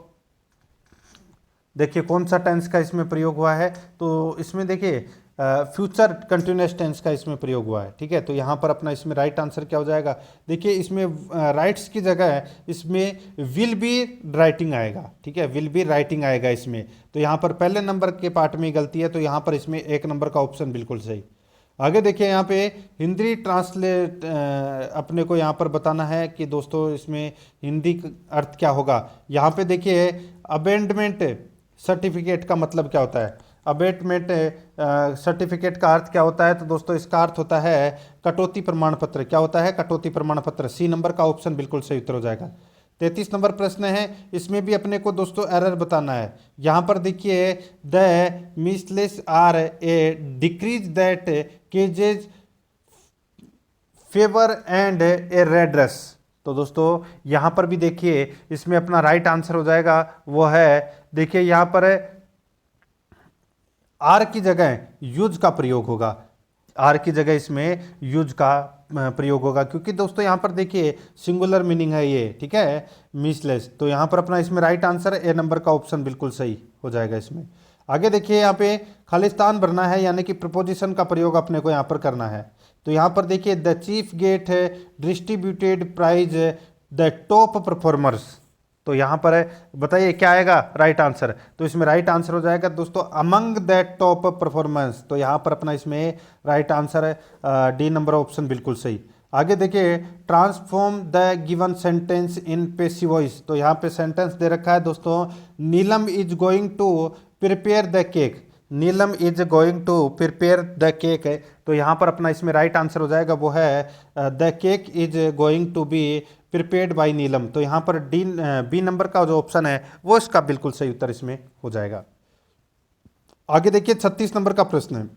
देखिए कौन सा टेंस का इसमें प्रयोग हुआ है। तो इसमें देखिए फ्यूचर कंटिन्यूअस टेंस का इसमें प्रयोग हुआ है। ठीक है, तो यहाँ पर अपना इसमें राइट आंसर क्या हो जाएगा। देखिए इसमें राइट्स की जगह इसमें विल बी राइटिंग आएगा। ठीक है, विल बी राइटिंग आएगा इसमें। तो यहाँ पर पहले नंबर के पार्ट में गलती है, तो यहाँ पर इसमें 1 नंबर का ऑप्शन बिल्कुल सही। आगे देखिए यहाँ पे हिंदी ट्रांसलेट अपने को यहाँ पर बताना है कि दोस्तों इसमें हिंदी अर्थ क्या होगा। यहाँ पे देखिए अबेंडमेंट सर्टिफिकेट का मतलब क्या होता है। अबेटमेंट सर्टिफिकेट का अर्थ क्या होता है। तो दोस्तों इसका अर्थ होता है कटौती प्रमाण पत्र। क्या होता है, कटौती प्रमाण पत्र। सी नंबर का ऑप्शन बिल्कुल सही उत्तर हो जाएगा। 33 नंबर प्रश्न है, इसमें भी अपने को दोस्तों एरर बताना है। यहाँ पर देखिए the missiles are a decrees that cages favour and a redress. तो दोस्तों यहाँ पर भी देखिए इसमें अपना राइट आंसर हो जाएगा वो है, देखिए यहाँ पर आर की जगह यूज का प्रयोग होगा। आर की जगह इसमें यूज का प्रयोग होगा, क्योंकि दोस्तों यहाँ पर देखिए सिंगुलर मीनिंग है ये। ठीक है, मिसलेस। तो यहाँ पर अपना इसमें राइट आंसर ए नंबर का ऑप्शन बिल्कुल सही हो जाएगा इसमें। आगे देखिए यहाँ पे खालिस्तान भरना है, यानी कि प्रपोजिशन का प्रयोग अपने को यहाँ पर करना है। तो यहाँ पर देखिए द चीफ गेट है distributed prize the top performers. तो यहाँ पर बताइए क्या आएगा राइट आंसर। तो इसमें राइट आंसर हो जाएगा दोस्तों अमंग द टॉप परफॉर्मेंस। तो यहाँ पर अपना इसमें राइट आंसर है डी नंबर ऑप्शन बिल्कुल सही। आगे देखिए transform the given sentence in passive voice. तो यहाँ पे सेंटेंस दे रखा है दोस्तों, Neelam is going to prepare the cake. Neelam is going to prepare the cake है। तो यहाँ पर अपना इसमें राइट आंसर हो जाएगा वो है the cake is going to be prepared by Neelam. तो यहाँ पर बी नंबर का जो ऑप्शन है वो इसका बिल्कुल सही उत्तर इसमें हो जाएगा। आगे देखिए 36 नंबर का प्रश्न है,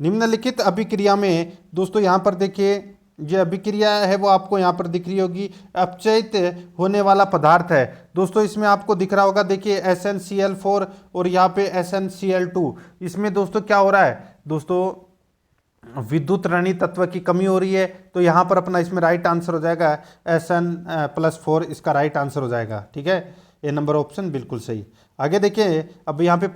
निम्नलिखित अभिक्रिया में दोस्तों यहाँ पर देखिए ये अभिक्रिया है वो आपको यहाँ पर दिख रही होगी, अपचयित होने वाला पदार्थ है। दोस्तों इसमें आपको दिख रहा होगा देखिए SnCl4 और यहाँ पे SnCl2। इसमें दोस्तों क्या हो रहा है, दोस्तों विद्युत ऋणी तत्व की कमी हो रही है। तो यहाँ पर अपना इसमें राइट आंसर हो जाएगा Sn+4 इसका राइट आंसर हो जाएगा। ठीक है, ए नंबर ऑप्शन बिल्कुल सही। आगे देखिए अब यहाँ पे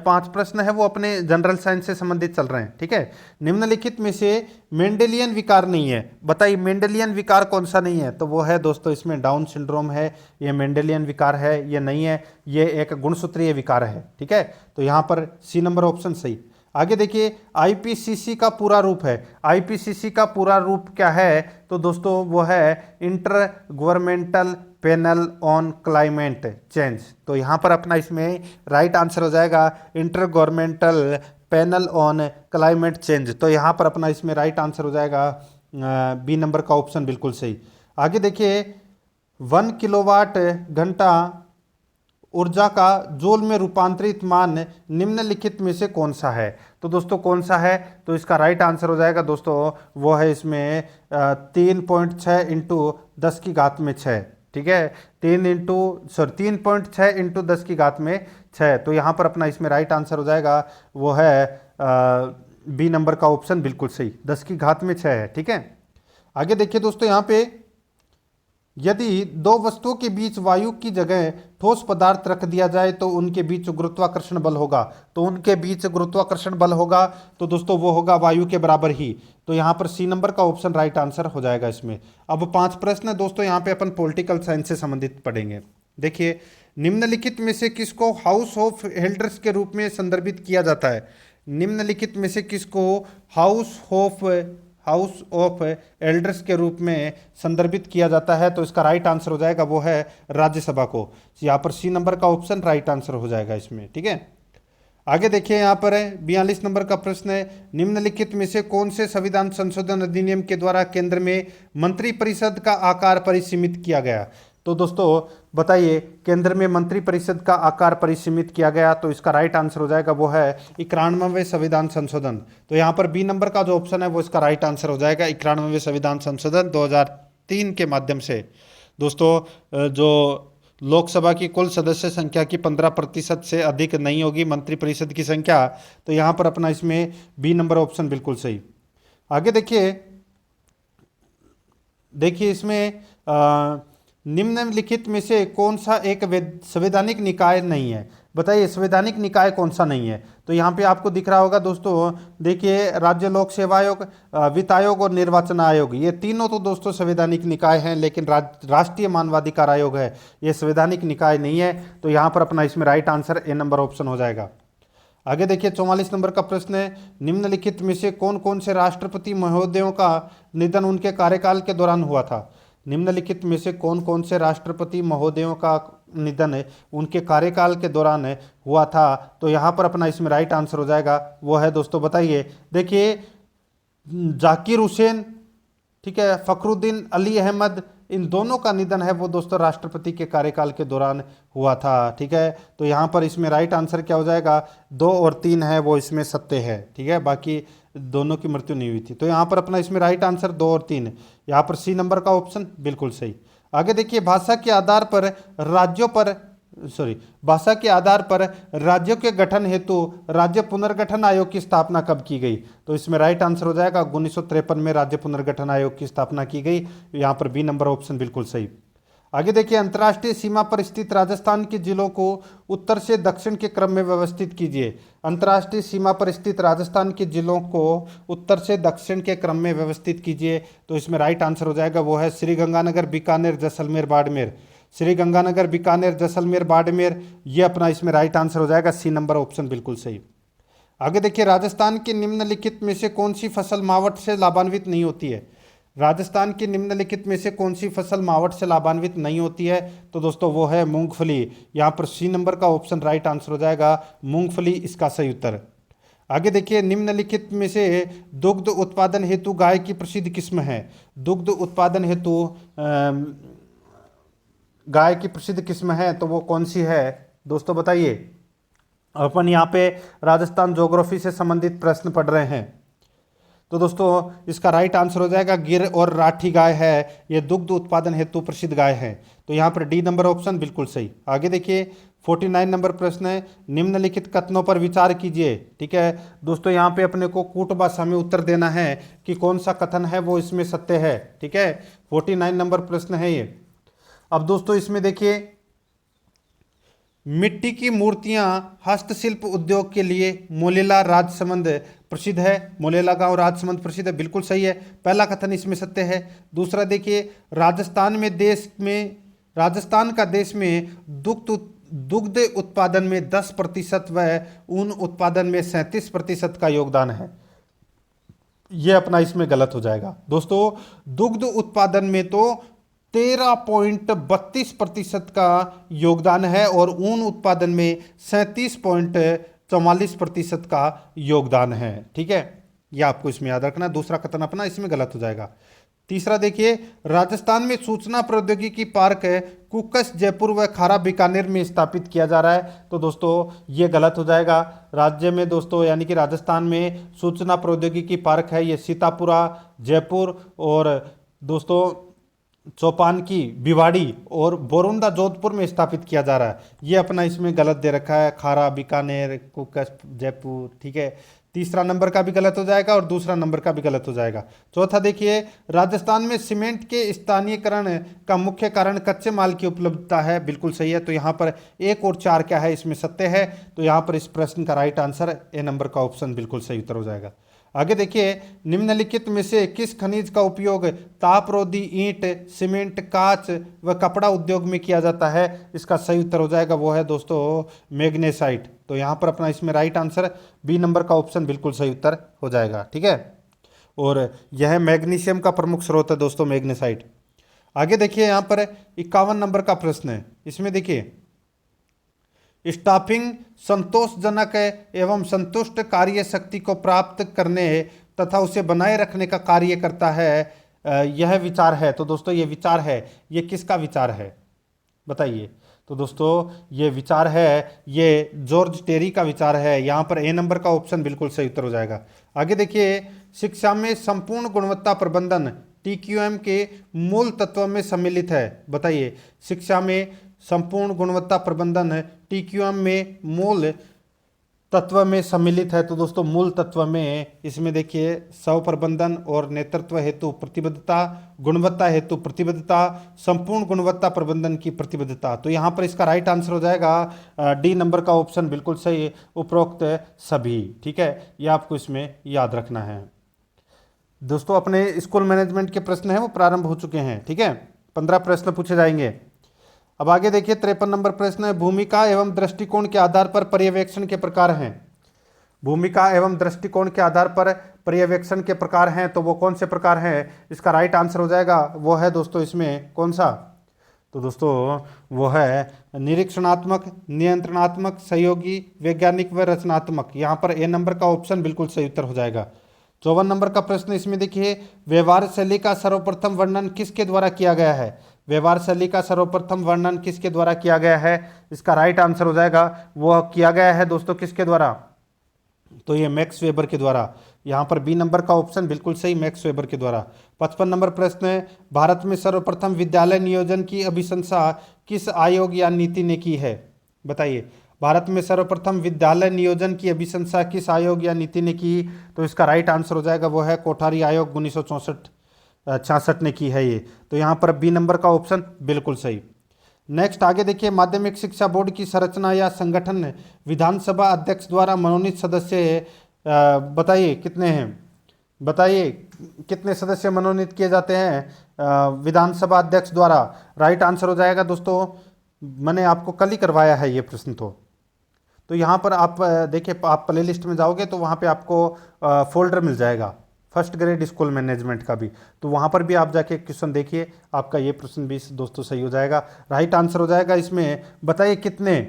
5 प्रश्न है वो अपने जनरल साइंस से संबंधित चल रहे हैं। ठीक है, निम्नलिखित में से मेंडेलियन विकार नहीं है। बताइए मेंडेलियन विकार कौन सा नहीं है। तो वो है दोस्तों इसमें डाउन सिंड्रोम है, ये मेंडेलियन विकार है ये नहीं है, ये एक गुणसूत्रीय विकार है। ठीक है, तो यहाँ पर सी नंबर ऑप्शन सही। आगे देखिए आईपीसीसी का पूरा रूप है। आईपीसीसी का पूरा रूप क्या है। तो दोस्तों वो है inter governmental panel on climate change. तो यहाँ पर अपना इसमें राइट आंसर हो जाएगा inter governmental panel on climate change. तो यहाँ पर अपना इसमें राइट आंसर हो जाएगा बी नंबर का ऑप्शन बिल्कुल सही। आगे देखिए 1 किलोवाट घंटा ऊर्जा का जूल में रूपांतरित मान निम्नलिखित में से कौन सा है। तो दोस्तों कौन सा है, तो इसका राइट आंसर हो जाएगा दोस्तों वो है इसमें 3.6 इंटू 10 की घात में 6। ठीक है, 3.6 इंटू 10 की घात में 6। तो यहाँ पर अपना इसमें राइट आंसर हो जाएगा वो है बी नंबर का ऑप्शन बिल्कुल सही, 10 की घात में 6 है। ठीक है, आगे देखिए दोस्तों यहाँ पे यदि 2 वस्तुओं के बीच वायु की जगह ठोस पदार्थ रख दिया जाए तो उनके बीच गुरुत्वाकर्षण बल होगा। तो उनके बीच गुरुत्वाकर्षण बल होगा तो दोस्तों वो होगा वायु के बराबर ही। तो यहाँ पर सी नंबर का ऑप्शन राइट आंसर हो जाएगा इसमें। अब 5 प्रश्न है दोस्तों यहाँ पे अपन पॉलिटिकल साइंस से संबंधित पढ़ेंगे। देखिए निम्नलिखित में से किसको हाउस ऑफ एल्डर्स के रूप में संदर्भित किया जाता है। निम्नलिखित में से किसको हाउस ऑफ एल्डर्स के रूप में संदर्भित किया जाता है। तो इसका राइट आंसर हो जाएगा वो है राज्यसभा को। यहाँ पर सी नंबर का ऑप्शन राइट आंसर हो जाएगा इसमें। ठीक है, आगे देखिए यहाँ पर है 42 नंबर का प्रश्न है, निम्नलिखित में से कौन से संविधान संशोधन अधिनियम के द्वारा केंद्र में मंत्रिपरिषद का आकार परिसीमित किया गया। तो दोस्तों बताइए, केंद्र में मंत्रिपरिषद का आकार परिसीमित किया गया, तो इसका राइट आंसर हो जाएगा वो है 91वें संविधान संशोधन। तो यहाँ पर बी नंबर का जो ऑप्शन है वो इसका राइट आंसर हो जाएगा 91वें संविधान संशोधन 2003 के माध्यम से। दोस्तों जो लोकसभा की कुल सदस्य संख्या की 15% से अधिक नहीं होगी मंत्रिपरिषद की संख्या, तो यहाँ पर अपना इसमें बी नंबर ऑप्शन बिल्कुल सही। आगे देखिए, इसमें निम्नलिखित में से कौन सा एक संवैधानिक निकाय नहीं है। बताइए संवैधानिक निकाय कौन सा नहीं है। तो यहाँ पे आपको दिख रहा होगा दोस्तों, देखिए राज्य लोक सेवा आयोग, वित्त आयोग और निर्वाचन आयोग, ये तीनों तो दोस्तों संवैधानिक निकाय हैं, लेकिन राष्ट्रीय मानवाधिकार आयोग है ये संवैधानिक निकाय नहीं है। तो यहाँ पर अपना इसमें right answer A number option हो जाएगा। आगे देखिए 44 नंबर का प्रश्न है, निम्नलिखित में से कौन कौन से राष्ट्रपति महोदयों का निधन उनके कार्यकाल के दौरान हुआ था। निम्नलिखित में से कौन कौन से राष्ट्रपति महोदयों का निधन उनके कार्यकाल के दौरान हुआ था। तो यहाँ पर अपना इसमें राइट आंसर हो जाएगा वो है दोस्तों, बताइए, देखिए जाकिर हुसैन, ठीक है, फखरुद्दीन अली अहमद, इन दोनों का निधन है वो दोस्तों राष्ट्रपति के कार्यकाल के दौरान हुआ था। ठीक है, तो यहाँ पर इसमें राइट आंसर क्या हो जाएगा, 2 और 3 है वो इसमें सत्य है। ठीक है, बाकी दोनों की मृत्यु नहीं हुई थी। तो यहाँ पर अपना इसमें राइट आंसर 2 और 3 है। यहाँ पर सी नंबर का ऑप्शन बिल्कुल सही। आगे देखिए, भाषा के आधार पर राज्यों के गठन हेतु राज्य पुनर्गठन आयोग की स्थापना कब की गई। तो इसमें राइट आंसर हो जाएगा 1953 में राज्य पुनर्गठन आयोग की स्थापना की गई। यहाँ पर बी नंबर ऑप्शन बिल्कुल सही। आगे देखिए, अंतर्राष्ट्रीय सीमा पर स्थित राजस्थान के जिलों को उत्तर से दक्षिण के क्रम में व्यवस्थित कीजिए। अंतर्राष्ट्रीय सीमा पर स्थित राजस्थान के जिलों को उत्तर से दक्षिण के क्रम में व्यवस्थित कीजिए। तो इसमें राइट आंसर हो जाएगा वो है श्रीगंगानगर, बीकानेर, जैसलमेर, बाड़मेर। श्रीगंगानगर, बीकानेर, जैसलमेर, बाड़मेर, ये अपना इसमें राइट आंसर हो जाएगा सी नंबर ऑप्शन बिल्कुल सही। आगे देखिए, राजस्थान के निम्नलिखित में से कौन सी फसल मावठ से लाभान्वित नहीं होती है। राजस्थान की निम्नलिखित में से कौन सी फसल मावठ से लाभान्वित नहीं होती है। तो दोस्तों वो है मूंगफली। यहाँ पर सी नंबर का ऑप्शन राइट आंसर हो जाएगा मूंगफली, इसका सही उत्तर। आगे देखिए, निम्नलिखित में से दुग्ध उत्पादन हेतु गाय की प्रसिद्ध किस्म है। दुग्ध उत्पादन हेतु गाय की प्रसिद्ध किस्म है तो वो कौन सी है दोस्तों, बताइए। अपन यहाँ पे राजस्थान ज्योग्राफी से संबंधित प्रश्न पढ़ रहे हैं। तो दोस्तों इसका राइट आंसर हो जाएगा गिर और राठी गाय है, ये दुग्ध उत्पादन हेतु प्रसिद्ध गाय है। तो यहाँ पर डी नंबर ऑप्शन बिल्कुल सही। आगे देखिए 49 नंबर प्रश्न है, निम्नलिखित कथनों पर विचार कीजिए। ठीक है दोस्तों, यहाँ पे अपने को कूट भाषा में उत्तर देना है कि कौन सा कथन है वो इसमें सत्य है। ठीक है, 49 नंबर प्रश्न है ये। अब दोस्तों इसमें देखिए, मिट्टी की मूर्तियां हस्तशिल्प उद्योग के लिए मोलेला राजसमंद प्रसिद्ध है। मोलेला गांव राजसमंद प्रसिद्ध है, बिल्कुल सही है। पहला कथन इसमें सत्य है। दूसरा देखिए, राजस्थान का देश में दुग्ध उत्पादन में 10% व ऊन उत्पादन में 37% का योगदान है। यह अपना इसमें गलत हो जाएगा दोस्तों। दुग्ध उत्पादन में तो 13.32% का योगदान है और ऊन उत्पादन में 37.44% का योगदान है। ठीक है, यह आपको इसमें याद रखना। दूसरा कथन अपना इसमें गलत हो जाएगा। तीसरा देखिए, राजस्थान में सूचना प्रौद्योगिकी पार्क कुक्स जयपुर व खारा बीकानेर में स्थापित किया जा रहा है। तो दोस्तों ये गलत हो जाएगा। राज्य में दोस्तों यानी कि राजस्थान में सूचना प्रौद्योगिकी पार्क है, ये सीतापुरा, जयपुर और दोस्तों चौपान की भिवाड़ी और बोरुंदा जोधपुर में स्थापित किया जा रहा है। ये अपना इसमें गलत दे रखा है, खारा बीकानेर, कुक्स जयपुर। ठीक है, तीसरा नंबर का भी गलत हो जाएगा और दूसरा नंबर का भी गलत हो जाएगा। चौथा देखिए, राजस्थान में सीमेंट के स्थानीयकरण का मुख्य कारण कच्चे माल की उपलब्धता है, बिल्कुल सही है। तो यहाँ पर 1 और 4 क्या है, इसमें सत्य है। तो यहाँ पर इस प्रश्न का राइट आंसर ए नंबर का ऑप्शन बिल्कुल सही उत्तर हो जाएगा। आगे देखिए, निम्नलिखित में से किस खनिज का उपयोग तापरोधी ईंट, सीमेंट, कांच व कपड़ा उद्योग में किया जाता है। इसका सही उत्तर हो जाएगा वो है दोस्तों मैग्नेसाइट। तो यहाँ पर अपना इसमें राइट आंसर बी नंबर का ऑप्शन बिल्कुल सही उत्तर हो जाएगा। ठीक है, और यह मैग्नीशियम का प्रमुख स्रोत है दोस्तों मैग्नेसाइट। आगे देखिए, यहाँ पर 51 नंबर का प्रश्न है। इसमें देखिए, स्टाफिंग संतोषजनक एवं संतुष्ट कार्य शक्ति को प्राप्त करने तथा उसे बनाए रखने का कार्य करता है, यह विचार है। तो दोस्तों ये विचार है, ये किसका विचार है बताइए। तो दोस्तों ये विचार है, ये जॉर्ज टेरी का विचार है। यहाँ पर ए नंबर का ऑप्शन बिल्कुल सही उत्तर हो जाएगा। आगे देखिए, शिक्षा में संपूर्ण गुणवत्ता प्रबंधन TQM के मूल तत्व में सम्मिलित है। बताइए, शिक्षा में संपूर्ण गुणवत्ता प्रबंधन TQM में मूल तत्व में सम्मिलित है। तो दोस्तों मूल तत्व में इसमें देखिए, स्व प्रबंधन और नेतृत्व हेतु प्रतिबद्धता, गुणवत्ता हेतु प्रतिबद्धता, संपूर्ण गुणवत्ता प्रबंधन की प्रतिबद्धता। तो यहाँ पर इसका राइट आंसर हो जाएगा डी नंबर का ऑप्शन बिल्कुल सही, उपरोक्त सभी। ठीक है, ये आपको इसमें याद रखना है। दोस्तों अपने स्कूल मैनेजमेंट के प्रश्न हैं वो प्रारंभ हो चुके हैं। ठीक है, 15 प्रश्न पूछे जाएंगे। अब आगे देखिए, 53 नंबर प्रश्न है, भूमिका एवं दृष्टिकोण के आधार पर पर्यवेक्षण के प्रकार हैं। भूमिका एवं दृष्टिकोण के आधार पर पर्यवेक्षण के प्रकार हैं, तो वो कौन से प्रकार हैं? इसका राइट आंसर हो जाएगा, वो है दोस्तों इसमें कौन सा? तो दोस्तों वो है निरीक्षणात्मक, नियंत्रणात्मक, सहयोगी, वैज्ञानिक व रचनात्मक। यहाँ पर ए नंबर का ऑप्शन बिल्कुल सही उत्तर हो जाएगा। 54 नंबर का प्रश्न इसमें देखिए, व्यवहार शैली का सर्वप्रथम वर्णन किसके द्वारा किया गया है? व्यवहार शैली का सर्वप्रथम वर्णन किसके द्वारा किया गया है? इसका राइट आंसर हो जाएगा, वो किया गया है दोस्तों किसके द्वारा? तो ये मैक्स वेबर के द्वारा। यहाँ पर बी नंबर का ऑप्शन बिल्कुल सही, मैक्स वेबर के द्वारा। 55 नंबर प्रश्न है, भारत में सर्वप्रथम विद्यालय नियोजन की अभिशंसा किस आयोग या नीति ने की है? बताइए, भारत में सर्वप्रथम विद्यालय नियोजन की अभिशंसा किस आयोग या नीति ने की? तो इसका राइट आंसर हो जाएगा, वो है कोठारी आयोग 1966 ने की है ये। तो यहाँ पर बी नंबर का ऑप्शन बिल्कुल सही। नेक्स्ट आगे देखिए, माध्यमिक शिक्षा बोर्ड की संरचना या संगठन विधानसभा अध्यक्ष द्वारा मनोनीत सदस्य बताइए कितने हैं? बताइए कितने सदस्य मनोनीत किए जाते हैं विधानसभा अध्यक्ष द्वारा? राइट आंसर हो जाएगा दोस्तों, मैंने आपको कल ही करवाया है ये प्रश्न। तो यहाँ पर आप देखिए, आप प्ले लिस्ट में जाओगे तो वहाँ पे आपको फोल्डर मिल जाएगा फर्स्ट ग्रेड स्कूल मैनेजमेंट का भी, तो वहाँ पर भी आप जाके क्वेश्चन देखिए, आपका ये प्रश्न भी दोस्तों सही हो जाएगा। राइट आंसर हो जाएगा इसमें, बताइए कितने?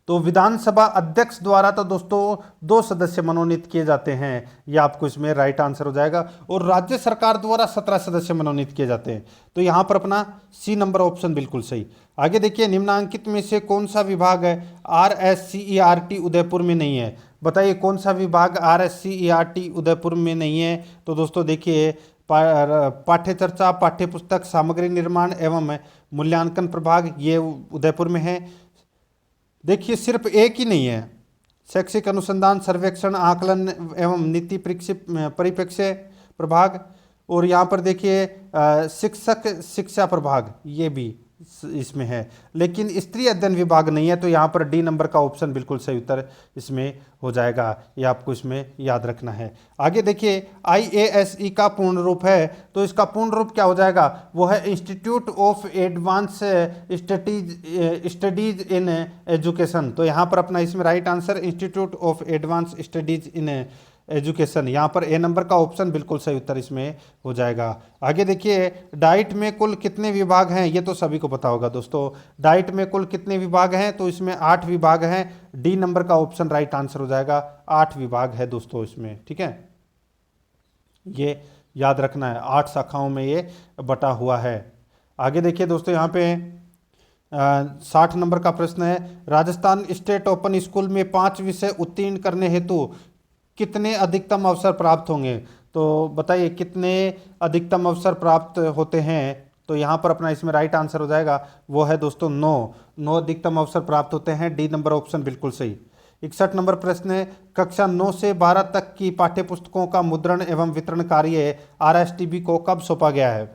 तो विधानसभा अध्यक्ष द्वारा तो दोस्तों 2 सदस्य मनोनीत किए जाते हैं, ये आपको इसमें राइट आंसर हो जाएगा। और राज्य सरकार द्वारा 17 सदस्य मनोनीत किए जाते हैं, तो यहाँ पर अपना सी नंबर ऑप्शन बिल्कुल सही। आगे देखिए, निम्नांकित में से कौन सा विभाग है RSCERT उदयपुर में नहीं है? बताइए कौन सा विभाग RSCERT उदयपुर में नहीं है? तो दोस्तों देखिए, पाठ्य चर्चा, पाठ्य पुस्तक, सामग्री निर्माण एवं मूल्यांकन प्रभाग, ये उदयपुर में है। देखिए सिर्फ एक ही नहीं है, शैक्षिक अनुसंधान, सर्वेक्षण, आकलन एवं नीति परिप्रेक्ष्य प्रभाग, और यहाँ पर देखिए शिक्षक शिक्षा प्रभाग, ये भी इसमें है, लेकिन स्त्री अध्ययन विभाग नहीं है। तो यहाँ पर डी नंबर का ऑप्शन बिल्कुल सही उत्तर इसमें हो जाएगा, ये आपको इसमें याद रखना है। आगे देखिए, IASE का पूर्ण रूप है, तो इसका पूर्ण रूप क्या हो जाएगा? वो है institute of advance studies in education. तो यहाँ पर अपना इसमें right answer institute of advance studies in education, यहाँ पर ए नंबर का ऑप्शन बिल्कुल सही उत्तर इसमें हो जाएगा। आगे देखिए, डाइट में कुल कितने विभाग हैं? ये तो सभी को पता होगा दोस्तों, डाइट में कुल कितने विभाग हैं? तो इसमें 8 विभाग हैं, डी नंबर का ऑप्शन राइट आंसर हो जाएगा, 8 विभाग है दोस्तों इसमें। ठीक है, ये याद रखना है, 8 शाखाओं में ये बटा हुआ है। आगे देखिए दोस्तों, यहाँ पे 60 नंबर का प्रश्न है, राजस्थान स्टेट ओपन स्कूल में 5 विषय उत्तीर्ण करने हेतु कितने अधिकतम अवसर प्राप्त होंगे? तो बताइए कितने अधिकतम अवसर प्राप्त होते हैं? तो यहाँ पर अपना इसमें राइट आंसर हो जाएगा, वो है दोस्तों 9 अधिकतम अवसर प्राप्त होते हैं, डी नंबर ऑप्शन बिल्कुल सही। 61 नंबर प्रश्न है, कक्षा 9 से 12 तक की पाठ्य पुस्तकों का मुद्रण एवं वितरण कार्य RSTB को कब सौंपा गया है?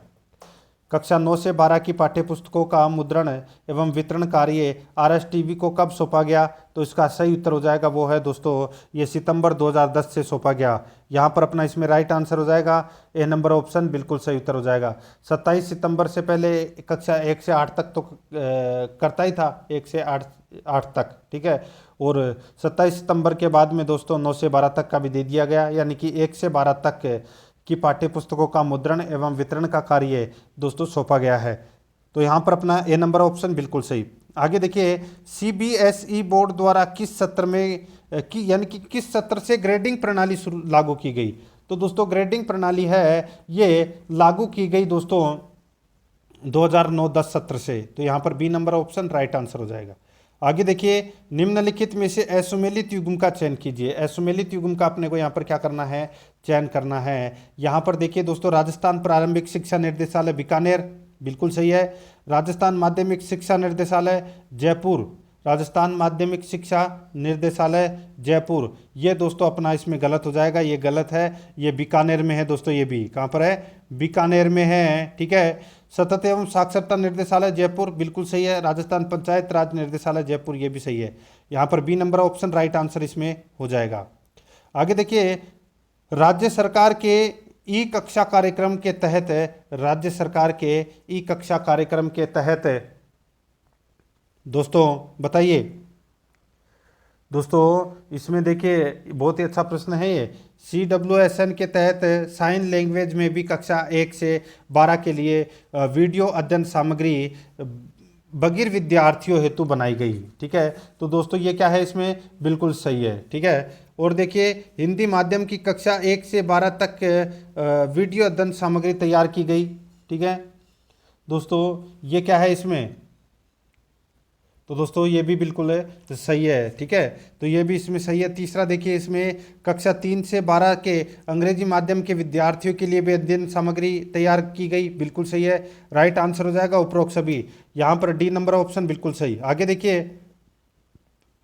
कक्षा 9 से 12 की पाठ्य पुस्तकों का मुद्रण एवं वितरण कार्य RSTB को कब सौंपा गया? तो इसका सही उत्तर हो जाएगा, वो है दोस्तों ये सितंबर 2010 से सौंपा गया। यहाँ पर अपना इसमें राइट आंसर हो जाएगा, ए नंबर ऑप्शन बिल्कुल सही उत्तर हो जाएगा। 27 सितंबर से पहले कक्षा 1 से 8 तक तो करता ही था, 1 से 8 तक, ठीक है। और 27 सितंबर के बाद में दोस्तों 9 से 12 तक का भी दे दिया गया, यानी कि 1 से 12 तक की पाठ्य पुस्तकों का मुद्रण एवं वितरण का कार्य दोस्तों सौंपा गया है। तो यहाँ पर अपना ए नंबर ऑप्शन बिल्कुल सही। आगे देखिए, सीबीएसई बोर्ड द्वारा किस सत्र में यानी कि किस सत्र से ग्रेडिंग प्रणाली लागू की गई। तो दोस्तों ग्रेडिंग प्रणाली है ये लागू की गई दोस्तों 2009-10 सत्र से। तो यहाँ पर B number option right answer हो जाएगा। आगे देखिए, निम्नलिखित में से असुमेलित युग्म का चयन कीजिए। असुमेलित युग्म का अपने को यहाँ पर क्या करना है, चयन करना है। यहाँ पर देखिए दोस्तों, राजस्थान प्रारंभिक शिक्षा निर्देशालय बीकानेर बिल्कुल सही है। राजस्थान माध्यमिक शिक्षा निर्देशालय जयपुर, राजस्थान माध्यमिक शिक्षा निर्देशालय जयपुर, ये दोस्तों अपना इसमें गलत हो जाएगा, ये गलत है, ये बीकानेर में है दोस्तों। ये भी कहाँ पर है, बीकानेर में है, ठीक है। सतत एवं साक्षरता निर्देशालय जयपुर बिल्कुल सही है। राजस्थान पंचायत राज निर्देशालय जयपुर, ये भी सही है। यहाँ पर B number option right answer इसमें हो जाएगा। आगे देखिए, राज्य सरकार के ई कक्षा कार्यक्रम के तहत, राज्य सरकार के ई कक्षा कार्यक्रम के तहत दोस्तों बताइए। दोस्तों इसमें देखिए बहुत ही अच्छा प्रश्न है ये। CWSN के तहत साइन लैंग्वेज में भी कक्षा 1 से 12 के लिए वीडियो अध्ययन सामग्री बगैर विद्यार्थियों हेतु बनाई गई, ठीक है। तो दोस्तों ये क्या है, इसमें बिल्कुल सही है, ठीक है। और देखिए, हिंदी माध्यम की कक्षा 1 से 12 तक वीडियो अध्ययन सामग्री तैयार की गई, ठीक है। दोस्तों ये क्या है इसमें, तो दोस्तों ये भी बिल्कुल सही है, ठीक है। तो ये भी इसमें सही है। तीसरा देखिए, इसमें कक्षा 3 से 12 के अंग्रेजी माध्यम के विद्यार्थियों के लिए भी अध्ययन सामग्री तैयार की गई, बिल्कुल सही है। राइट आंसर हो जाएगा उपरोक्त सभी। यहाँ पर डी नंबर ऑप्शन बिल्कुल सही। आगे देखिए,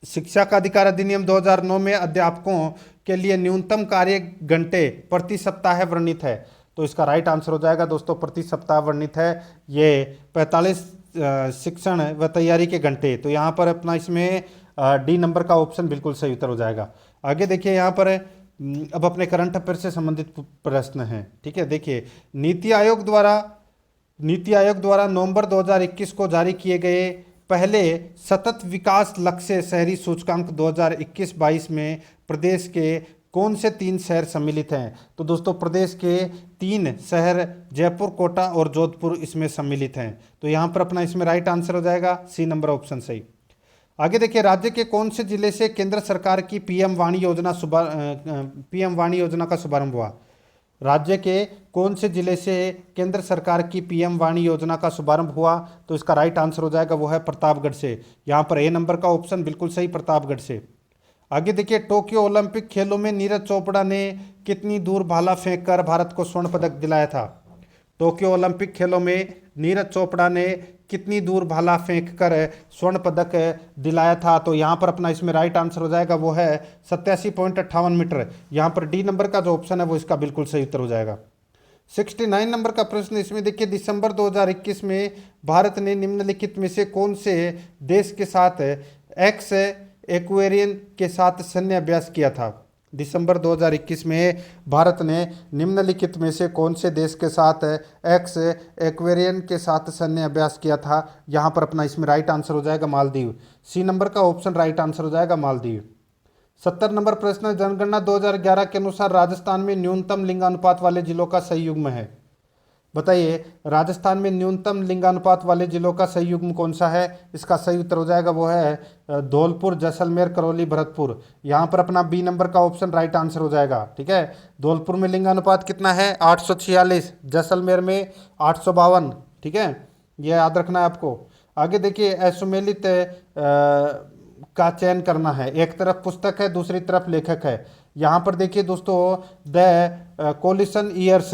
शिक्षा का अधिकार अधिनियम 2009 में अध्यापकों के लिए न्यूनतम कार्य घंटे प्रति सप्ताह वर्णित है। तो इसका राइट आंसर हो जाएगा दोस्तों, प्रति सप्ताह वर्णित है ये 45 शिक्षण व तैयारी के घंटे। तो यहाँ पर अपना इसमें डी नंबर का ऑप्शन बिल्कुल सही उत्तर हो जाएगा। आगे देखिए, यहाँ पर अब अपने करंट अफेयर से संबंधित प्रश्न हैं, ठीक है। देखिए, नीति आयोग द्वारा नवंबर 2021 को जारी किए गए पहले सतत विकास लक्ष्य शहरी सूचकांक 2021-22 में प्रदेश के कौन से 3 शहर सम्मिलित हैं। तो दोस्तों प्रदेश के 3 शहर जयपुर, कोटा और जोधपुर इसमें सम्मिलित हैं। तो यहाँ पर अपना इसमें राइट आंसर हो जाएगा सी नंबर ऑप्शन सही। आगे देखिए, राज्य के कौन से जिले से केंद्र सरकार की पीएम वाणी योजना का शुभारंभ हुआ। राज्य के कौन से जिले से केंद्र सरकार की पीएम वाणी योजना का शुभारंभ हुआ। तो इसका राइट आंसर हो जाएगा वो है प्रतापगढ़ से। यहाँ पर ए नंबर का ऑप्शन बिल्कुल सही, प्रतापगढ़ से। आगे देखिए, टोक्यो ओलंपिक खेलों में नीरज चोपड़ा ने कितनी दूर भाला फेंककर भारत को स्वर्ण पदक दिलाया था। टोक्यो ओलंपिक खेलों में नीरज चोपड़ा ने कितनी दूर भाला फेंककर स्वर्ण पदक दिलाया था। तो यहाँ पर अपना इसमें राइट आंसर हो जाएगा वो है 87.58 मीटर। यहाँ पर डी नंबर का जो ऑप्शन है वो इसका बिल्कुल सही उत्तर हो जाएगा। 69 नंबर का प्रश्न इसमें देखिए, दिसंबर 2021 में भारत ने निम्नलिखित में से कौन से देश के साथ एक्स एक्वेरियन के साथ सैन्य अभ्यास किया था। दिसंबर 2021 में भारत ने निम्नलिखित में से कौन से देश के साथ एक्स एक्वेरियन के साथ सैन्य अभ्यास किया था। यहाँ पर अपना इसमें राइट आंसर हो जाएगा मालदीव। सी नंबर का ऑप्शन राइट आंसर हो जाएगा मालदीव। 70 नंबर प्रश्न, जनगणना 2011 के अनुसार राजस्थान में न्यूनतम लिंगानुपात वाले जिलों का सही युग्म है। बताइए, राजस्थान में न्यूनतम लिंगानुपात वाले जिलों का सही युग्म कौन सा है। इसका सही उत्तर हो जाएगा वो है धौलपुर, जैसलमेर, करौली, भरतपुर। यहाँ पर अपना बी नंबर का ऑप्शन राइट आंसर हो जाएगा, ठीक है। धौलपुर में लिंगानुपात कितना है 846, जैसलमेर में 852, ठीक है, यह याद रखना है आपको। आगे देखिए, असुमेलित का चयन करना है। एक तरफ पुस्तक है, दूसरी तरफ लेखक है। यहाँ पर देखिए दोस्तों, द कोलिशन ईयर्स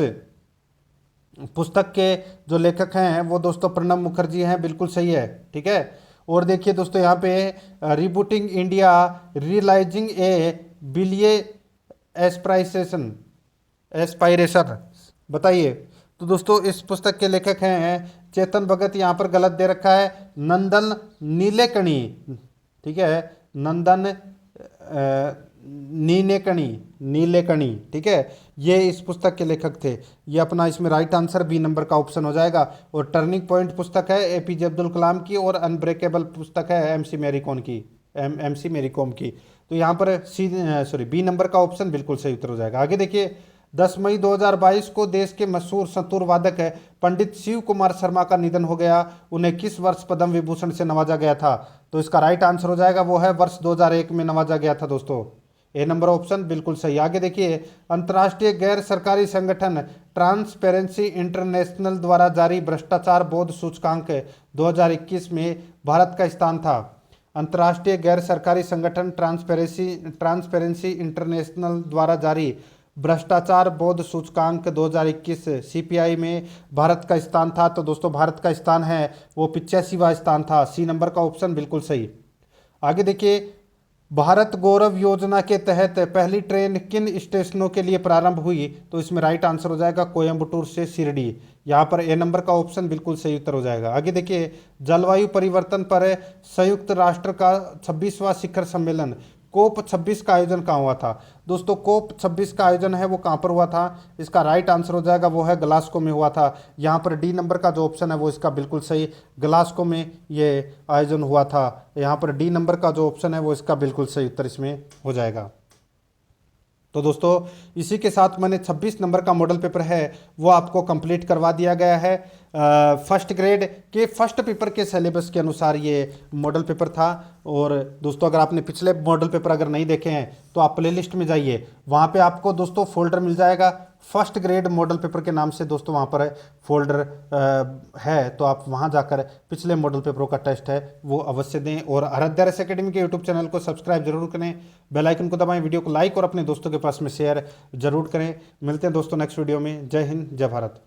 पुस्तक के जो लेखक हैं वो दोस्तों प्रणब मुखर्जी हैं, बिल्कुल सही है, ठीक है। और देखिए दोस्तों, यहाँ पे रिबूटिंग इंडिया, रियलाइजिंग ए बिलिये एस्पायरेशन, बताइए। तो दोस्तों इस पुस्तक के लेखक हैं चेतन भगत। यहाँ पर गलत दे रखा है नंदन नीलेकणी, ठीक है, नंदन नीलेकणी, ठीक है, ये इस पुस्तक के लेखक थे। ये अपना इसमें राइट आंसर बी नंबर का ऑप्शन हो जाएगा। और टर्निंग पॉइंट पुस्तक है एपीजे अब्दुल कलाम की, और अनब्रेकेबल पुस्तक है एमसी मैरी कॉम की। तो यहाँ पर बी नंबर का ऑप्शन बिल्कुल सही उत्तर हो जाएगा। आगे देखिए, 10 मई 2022 को देश के मशहूर संतूर वादक है पंडित शिव कुमार शर्मा का निधन हो गया। उन्हें किस वर्ष पद्म विभूषण से नवाजा गया था? तो इसका राइट आंसर हो जाएगा वो है वर्ष 2001 में नवाजा गया था दोस्तों। ए नंबर ऑप्शन बिल्कुल सही। आगे देखिए, अंतर्राष्ट्रीय गैर सरकारी संगठन ट्रांसपेरेंसी इंटरनेशनल द्वारा जारी भ्रष्टाचार बोध सूचकांक 2021 में भारत का स्थान था। अंतर्राष्ट्रीय गैर सरकारी संगठन ट्रांसपेरेंसी इंटरनेशनल द्वारा जारी भ्रष्टाचार बोध सूचकांक 2021 सीपीआई में भारत का स्थान था। तो दोस्तों भारत का स्थान है वो 85वां स्थान था। सी नंबर का ऑप्शन बिल्कुल सही। आगे देखिए, भारत गौरव योजना के तहत पहली ट्रेन किन स्टेशनों के लिए प्रारंभ हुई? तो इसमें राइट आंसर हो जाएगा कोयम्बटूर से शिरडी। यहाँ पर ए नंबर का ऑप्शन बिल्कुल सही उत्तर हो जाएगा। आगे देखिए, जलवायु परिवर्तन पर संयुक्त राष्ट्र का 26वां शिखर सम्मेलन कोप 26 का आयोजन कहाँ हुआ था? दोस्तों कोप 26 का आयोजन है वो कहाँ पर हुआ था? इसका राइट आंसर हो जाएगा वो है ग्लासगो में हुआ था। यहाँ पर डी नंबर का जो ऑप्शन है वो इसका बिल्कुल सही, ग्लासगो में ये आयोजन हुआ था। यहाँ पर डी नंबर का जो ऑप्शन है वो इसका बिल्कुल सही उत्तर इसमें हो जाएगा। तो दोस्तों इसी के साथ मैंने 26 नंबर का मॉडल पेपर है वो आपको कंप्लीट करवा दिया गया है। फर्स्ट ग्रेड के फर्स्ट पेपर के सिलेबस के अनुसार ये मॉडल पेपर था। और दोस्तों अगर आपने पिछले मॉडल पेपर अगर नहीं देखे हैं तो आप प्लेलिस्ट में जाइए, वहाँ पे आपको दोस्तों फोल्डर मिल जाएगा फर्स्ट ग्रेड मॉडल पेपर के नाम से। दोस्तों वहाँ पर फोल्डर है, तो आप वहाँ जाकर पिछले मॉडल पेपरों का टेस्ट है वो अवश्य दें। और आराध्या रस अकेडमी के यूट्यूब चैनल को सब्सक्राइब जरूर करें, बेल आइकन को दबाएं, वीडियो को लाइक और अपने दोस्तों के पास में शेयर जरूर करें। मिलते हैं दोस्तों नेक्स्ट वीडियो में। जय हिंद, जय भारत।